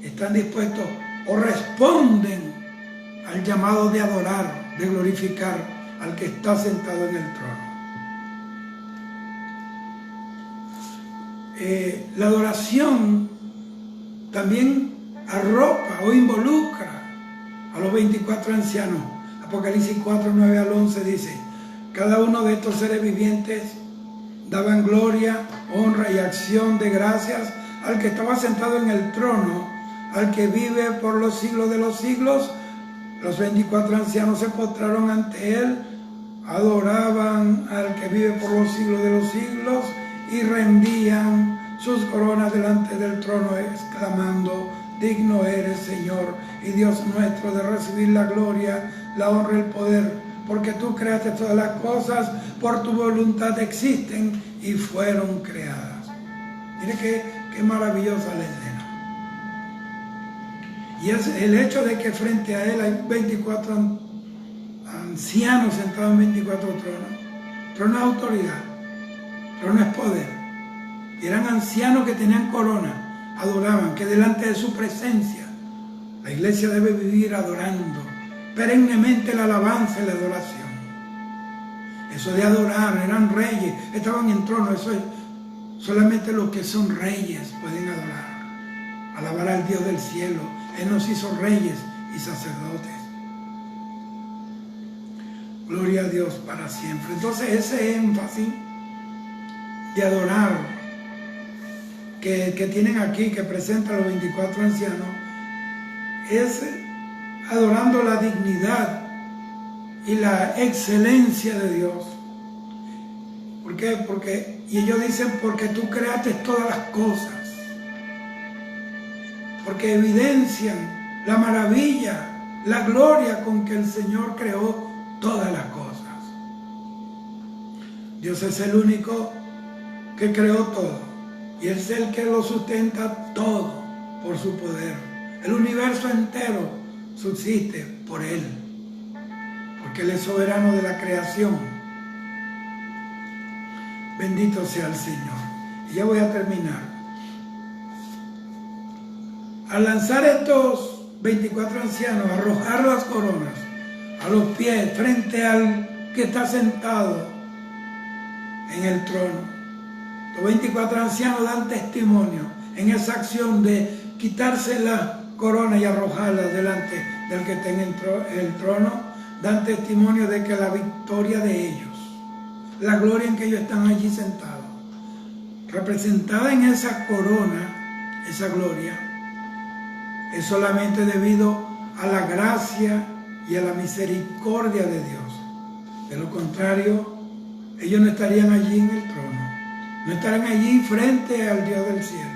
están dispuestos o responden al llamado de adorar, de glorificar al que está sentado en el trono. La adoración también arropa o involucra a los 24 ancianos. Apocalipsis 4, 9 al 11 dice, cada uno de estos seres vivientes daban gloria, honra y acción de gracias al que estaba sentado en el trono, al que vive por los siglos de los siglos. Los 24 ancianos se postraron ante él, adoraban al que vive por los siglos de los siglos y rendían sus coronas delante del trono, exclamando, digno eres, Señor y Dios nuestro, de recibir la gloria, la honra y el poder, porque tú creaste todas las cosas, por tu voluntad existen y fueron creadas. Mire qué maravillosa la escena. Y es el hecho de que frente a él hay 24 ancianos sentados en 24 tronos. Trono es autoridad, trono es poder. Y eran ancianos que tenían corona, adoraban, que delante de su presencia la iglesia debe vivir adorando perennemente la alabanza y la adoración. Eso de adorar, eran reyes, estaban en trono, eso es, solamente los que son reyes pueden adorar, alabar al Dios del cielo. Él nos hizo reyes y sacerdotes. Gloria a Dios para siempre. Entonces ese énfasis de adorar que tienen aquí, que presentan los 24 ancianos, es adorando la dignidad y la excelencia de Dios. ¿Por qué? Y ellos dicen, porque tú creaste todas las cosas. Porque evidencian la maravilla, la gloria con que el Señor creó todas las cosas. Dios es el único que creó todo y es el que lo sustenta todo por su poder. El universo entero subsiste por Él, porque Él es soberano de la creación. Bendito sea el Señor. Y ya voy a terminar. Al lanzar estos 24 ancianos, arrojar las coronas a los pies frente al que está sentado en el trono. Los 24 ancianos dan testimonio en esa acción de quitarse la corona y arrojarla delante del que está en el trono. Dan testimonio de que la victoria de ellos, la gloria en que ellos están allí sentados, representada en esa corona, esa gloria, es solamente debido a la gracia y a la misericordia de Dios. De lo contrario, ellos no estarían allí en el trono, no estarían allí frente al Dios del cielo.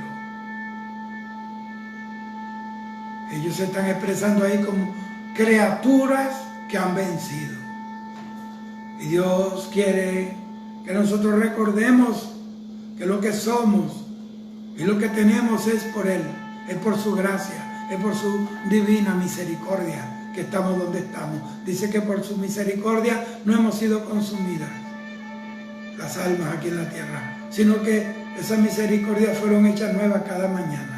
Ellos se están expresando ahí como criaturas que han vencido. Y Dios quiere que nosotros recordemos que lo que somos y lo que tenemos es por Él, es por su gracia, es por su divina misericordia que estamos donde estamos. Dice que por su misericordia no hemos sido consumidas las almas aquí en la tierra, sino que esas misericordias fueron hechas nuevas cada mañana.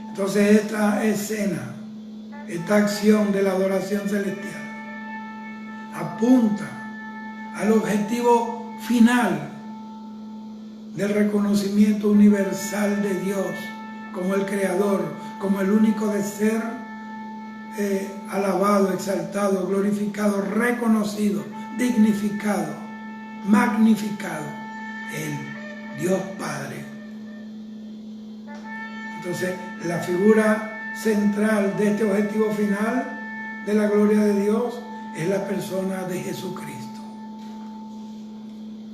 Entonces esta escena, esta acción de la adoración celestial apunta al objetivo final del reconocimiento universal de Dios como el Creador, como el único de ser alabado, exaltado, glorificado, reconocido, dignificado, magnificado, el Dios Padre. Entonces, la figura central de este objetivo final de la gloria de Dios es la persona de Jesucristo.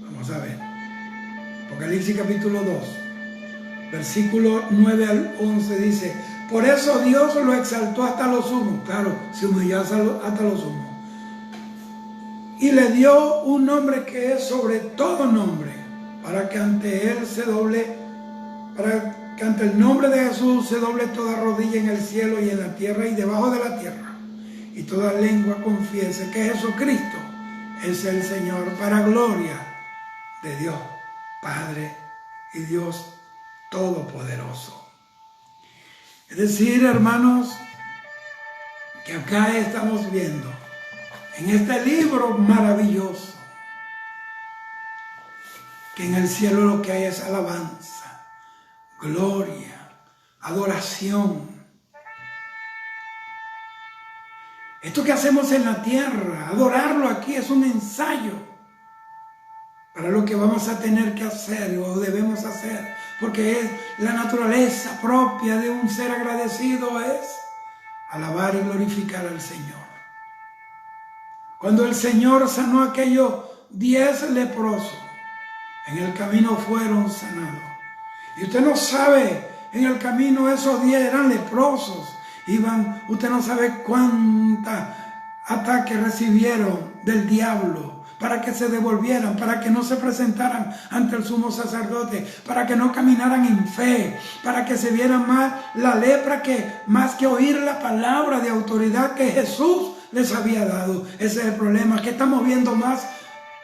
Vamos a ver. Apocalipsis capítulo 2, versículo 9 al 11 dice: por eso Dios lo exaltó hasta lo sumo. Claro, se humilló hasta lo sumo. Y le dio un nombre que es sobre todo nombre, para que ante él se doble, para que ante el nombre de Jesús se doble toda rodilla en el cielo y en la tierra y debajo de la tierra, y toda lengua confiese que Jesucristo es el Señor, para gloria de Dios Padre y Dios Todopoderoso. Es decir, hermanos, que acá estamos viendo en este libro maravilloso que en el cielo lo que hay es alabanza, gloria, adoración. Esto que hacemos en la tierra, adorarlo aquí, es un ensayo para lo que vamos a tener que hacer o debemos hacer, porque es la naturaleza propia de un ser agradecido, es alabar y glorificar al Señor. Cuando el Señor sanó a aquellos 10 leprosos, en el camino fueron sanados. Y usted no sabe, en el camino esos 10 eran leprosos, usted no sabe cuántos ataques recibieron del diablo, para que se devolvieran, para que no se presentaran ante el sumo sacerdote, para que no caminaran en fe, para que se viera más la lepra que más que oír la palabra de autoridad que Jesús les había dado. Ese es el problema, que estamos viendo más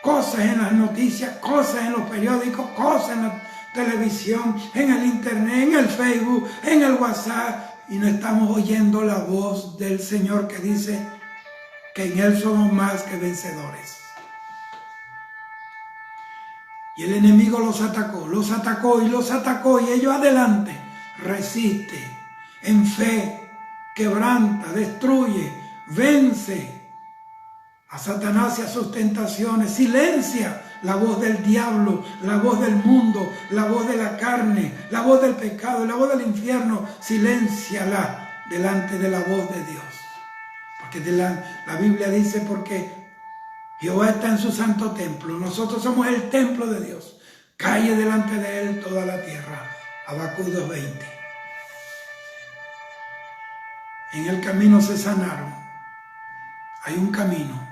cosas en las noticias, cosas en los periódicos, cosas en la televisión, en el internet, en el Facebook, en el WhatsApp, y no estamos oyendo la voz del Señor que dice que en Él somos más que vencedores. Y el enemigo los atacó y ellos adelante. Resiste, en fe, quebranta, destruye, Vence a Satanás y a sus tentaciones. Silencia la voz del diablo, la voz del mundo, la voz de la carne, la voz del pecado, la voz del infierno. Silénciala delante de la voz de Dios. Porque la Biblia dice, porque Jehová está en su santo templo. Nosotros somos el templo de Dios. Calle delante de él toda la tierra. Habacuc 2:20. En el camino se sanaron. Hay un camino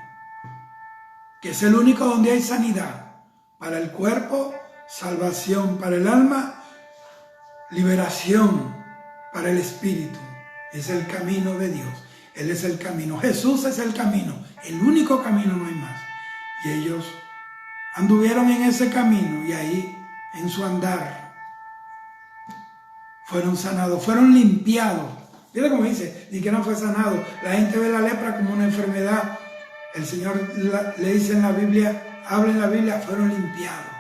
que es el único donde hay sanidad para el cuerpo, salvación para el alma, liberación para el espíritu. Es el camino de Dios. Él es el camino. Jesús es el camino. El único camino, no hay más. Y ellos anduvieron en ese camino y ahí, en su andar, fueron sanados, fueron limpiados. Mira cómo dice, ni que no fue sanado. La gente ve la lepra como una enfermedad. El Señor le dice en la Biblia, habla en la Biblia, fueron limpiados.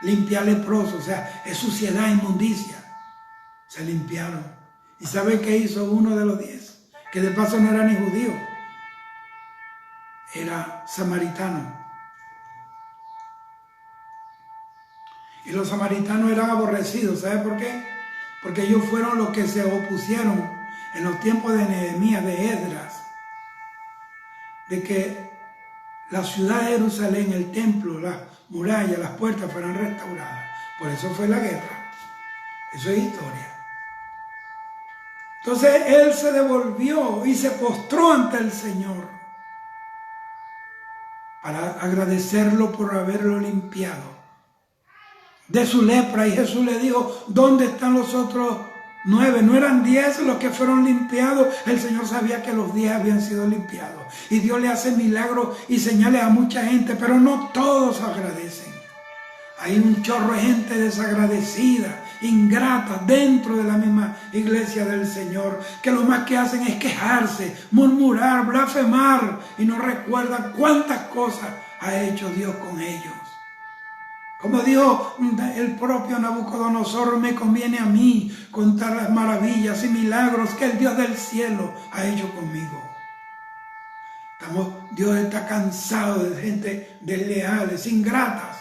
Limpia leproso, o sea, es suciedad, inmundicia. Se limpiaron. ¿Y sabe qué hizo uno de los 10? Que de paso no era ni judío, era samaritano. Y los samaritanos eran aborrecidos, ¿sabe por qué? Porque ellos fueron los que se opusieron en los tiempos de Nehemías, de Esdras, de que la ciudad de Jerusalén, el templo, las murallas, las puertas fueran restauradas. Por eso fue la guerra. Eso es historia. Entonces él se devolvió y se postró ante el Señor para agradecerlo por haberlo limpiado de su lepra. Y Jesús le dijo, ¿dónde están los otros 9? ¿No eran 10 los que fueron limpiados? El Señor sabía que los 10 habían sido limpiados. Y Dios le hace milagros y señales a mucha gente, pero no todos agradecen. Hay un chorro de gente desagradecida, ingrata, dentro de la misma iglesia del Señor, que lo más que hacen es quejarse, murmurar, blasfemar, y no recuerdan cuántas cosas ha hecho Dios con ellos. Como dijo el propio Nabucodonosor, me conviene a mí contar las maravillas y milagros que el Dios del cielo ha hecho conmigo. Dios está cansado de gente desleales, ingratas,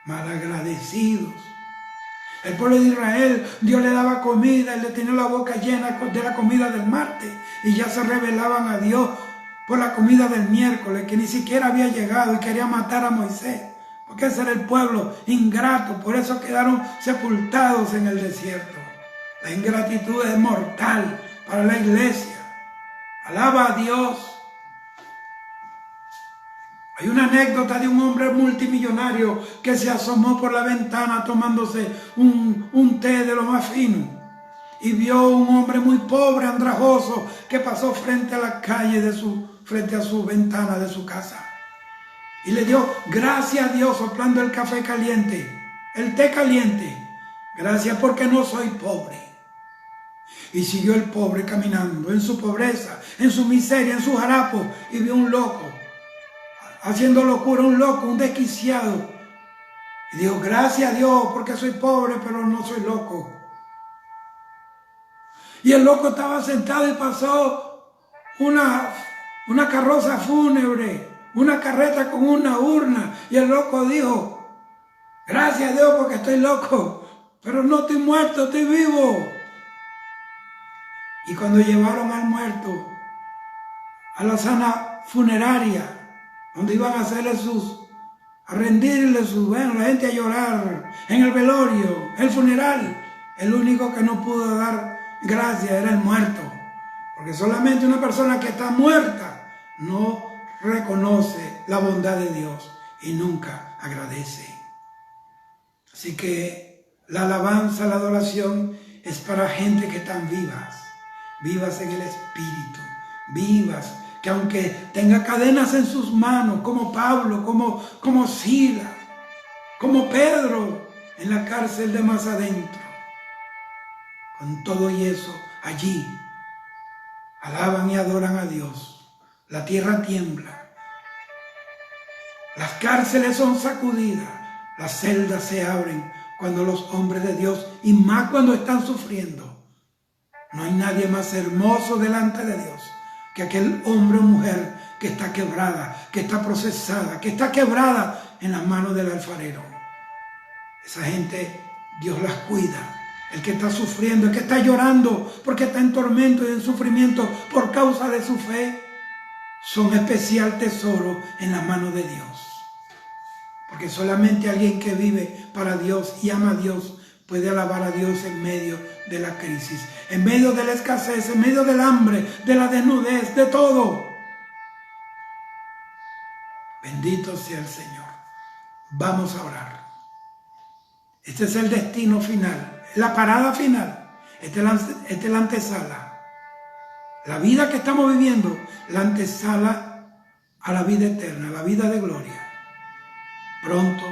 malagradecidos. El pueblo de Israel, Dios le daba comida y le tenía la boca llena de la comida del martes, y ya se rebelaban a Dios por la comida del miércoles, que ni siquiera había llegado, y quería matar a Moisés, porque ese era el pueblo ingrato. Por eso quedaron sepultados en el desierto. La ingratitud es mortal para la iglesia. Alaba a Dios. Hay una anécdota de un hombre multimillonario que se asomó por la ventana tomándose un té de lo más fino, y vio un hombre muy pobre, andrajoso, que pasó frente a la calle frente a su ventana de su casa, y le dio gracias a Dios soplando el café caliente, el té caliente. Gracias porque no soy pobre. Y siguió el pobre caminando en su pobreza, en su miseria, en su harapo, y vio un loco haciendo locura, un loco, un desquiciado. Y dijo, gracias a Dios porque soy pobre, pero no soy loco. Y el loco estaba sentado y pasó una carroza fúnebre, una carreta con una urna. Y el loco dijo, gracias a Dios porque estoy loco, pero no estoy muerto, estoy vivo. Y cuando llevaron al muerto a la sala funeraria, donde iban a hacerle a rendirle la gente a llorar, en el velorio, el funeral, el único que no pudo dar gracias era el muerto. Porque solamente una persona que está muerta no reconoce la bondad de Dios y nunca agradece. Así que la alabanza, la adoración es para gente que están vivas en el Espíritu, vivas, que aunque tenga cadenas en sus manos, como Pablo, como Silas, como Pedro en la cárcel de más adentro, con todo y eso, allí alaban y adoran a Dios. La tierra tiembla, las cárceles son sacudidas, las celdas se abren cuando los hombres de Dios, y más cuando están sufriendo. No hay nadie más hermoso delante de Dios que aquel hombre o mujer que está quebrada, que está procesada, que está quebrada en las manos del alfarero. Esa gente, Dios las cuida. El que está sufriendo, el que está llorando porque está en tormento y en sufrimiento por causa de su fe, son especial tesoro en las manos de Dios. Porque solamente alguien que vive para Dios y ama a Dios puede alabar a Dios en medio de la crisis, en medio de la escasez, en medio del hambre, de la desnudez, de todo. Bendito sea el Señor. Vamos a orar. Este es el destino final, la parada final. Esta es la antesala. La vida que estamos viviendo, la antesala a la vida eterna, la vida de gloria. Pronto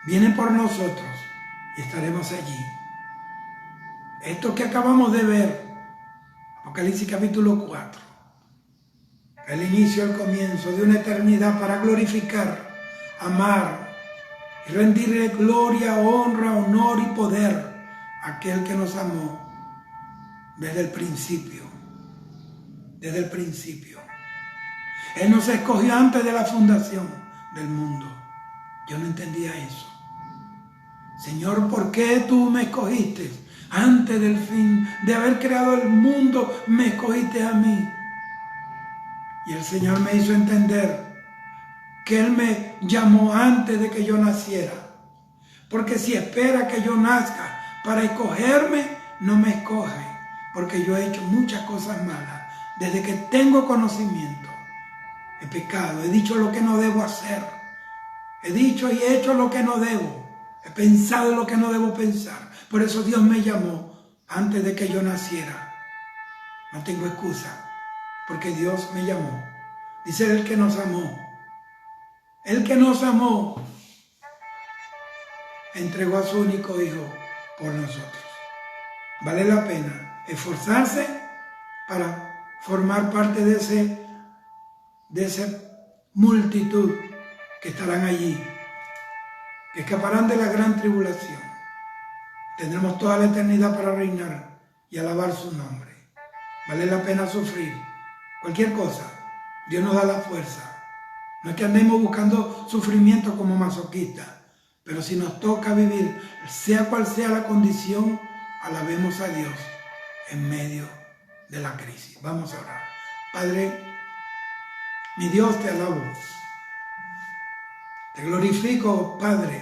viene por nosotros y estaremos allí. Esto que acabamos de ver, Apocalipsis capítulo 4, el inicio, el comienzo de una eternidad para glorificar, amar y rendirle gloria, honra, honor y poder a aquel que nos amó desde el principio. Desde el principio. Él nos escogió antes de la fundación del mundo. Yo no entendía eso. Señor, ¿por qué tú me escogiste? Antes del fin de haber creado el mundo, me escogiste a mí. Y el Señor me hizo entender que Él me llamó antes de que yo naciera. Porque si espera que yo nazca para escogerme, no me escoge. Porque yo he hecho muchas cosas malas. Desde que tengo conocimiento, he pecado, he dicho lo que no debo hacer. He dicho y he hecho lo que no debo. He pensado lo que no debo pensar. Por eso Dios me llamó antes de que yo naciera. No tengo excusa, porque Dios me llamó. Dice el que nos amó. El que nos amó entregó a su único Hijo por nosotros. Vale la pena esforzarse para formar parte de esa multitud que estarán allí, que escaparán de la gran tribulación. Tendremos toda la eternidad para reinar y alabar su nombre. Vale la pena sufrir cualquier cosa. Dios nos da la fuerza. No es que andemos buscando sufrimiento como masoquistas, pero si nos toca vivir, sea cual sea la condición, alabemos a Dios en medio de la crisis. Vamos a orar. Padre, mi Dios, te alabo. Te glorifico, Padre,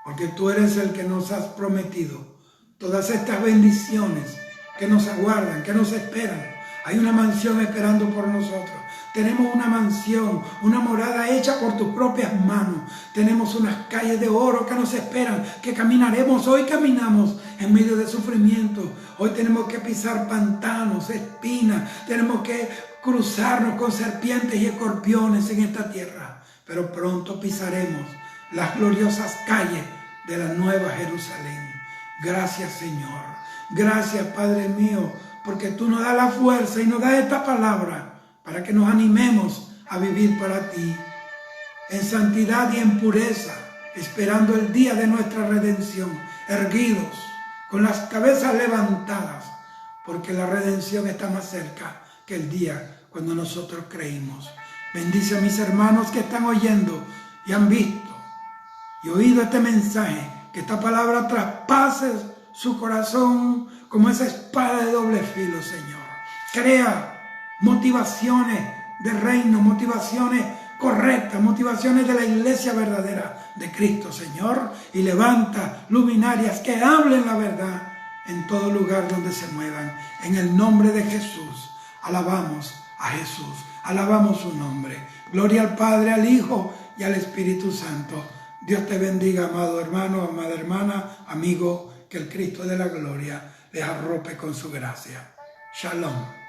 porque tú eres el que nos has prometido todas estas bendiciones que nos aguardan, que nos esperan. Hay una mansión esperando por nosotros. Tenemos una mansión, una morada hecha por tus propias manos. Tenemos unas calles de oro que nos esperan, que caminaremos. Hoy caminamos en medio de sufrimiento. Hoy tenemos que pisar pantanos, espinas. Tenemos que cruzarnos con serpientes y escorpiones en esta tierra. Pero pronto pisaremos las gloriosas calles de la Nueva Jerusalén. Gracias, Señor. Gracias, Padre mío, porque tú nos das la fuerza y nos das esta palabra para que nos animemos a vivir para ti, en santidad y en pureza, esperando el día de nuestra redención, erguidos, con las cabezas levantadas, porque la redención está más cerca que el día cuando nosotros creímos. Bendice a mis hermanos que están oyendo y han visto y oído este mensaje, que esta palabra traspase su corazón como esa espada de doble filo, Señor. Crea motivaciones de reino, motivaciones correctas, motivaciones de la iglesia verdadera de Cristo, Señor, y levanta luminarias que hablen la verdad en todo lugar donde se muevan. En el nombre de Jesús, alabamos a Jesús, alabamos su nombre. Gloria al Padre, al Hijo y al Espíritu Santo. Dios te bendiga, amado hermano, amada hermana, amigo, que el Cristo de la gloria les arrope con su gracia. Shalom.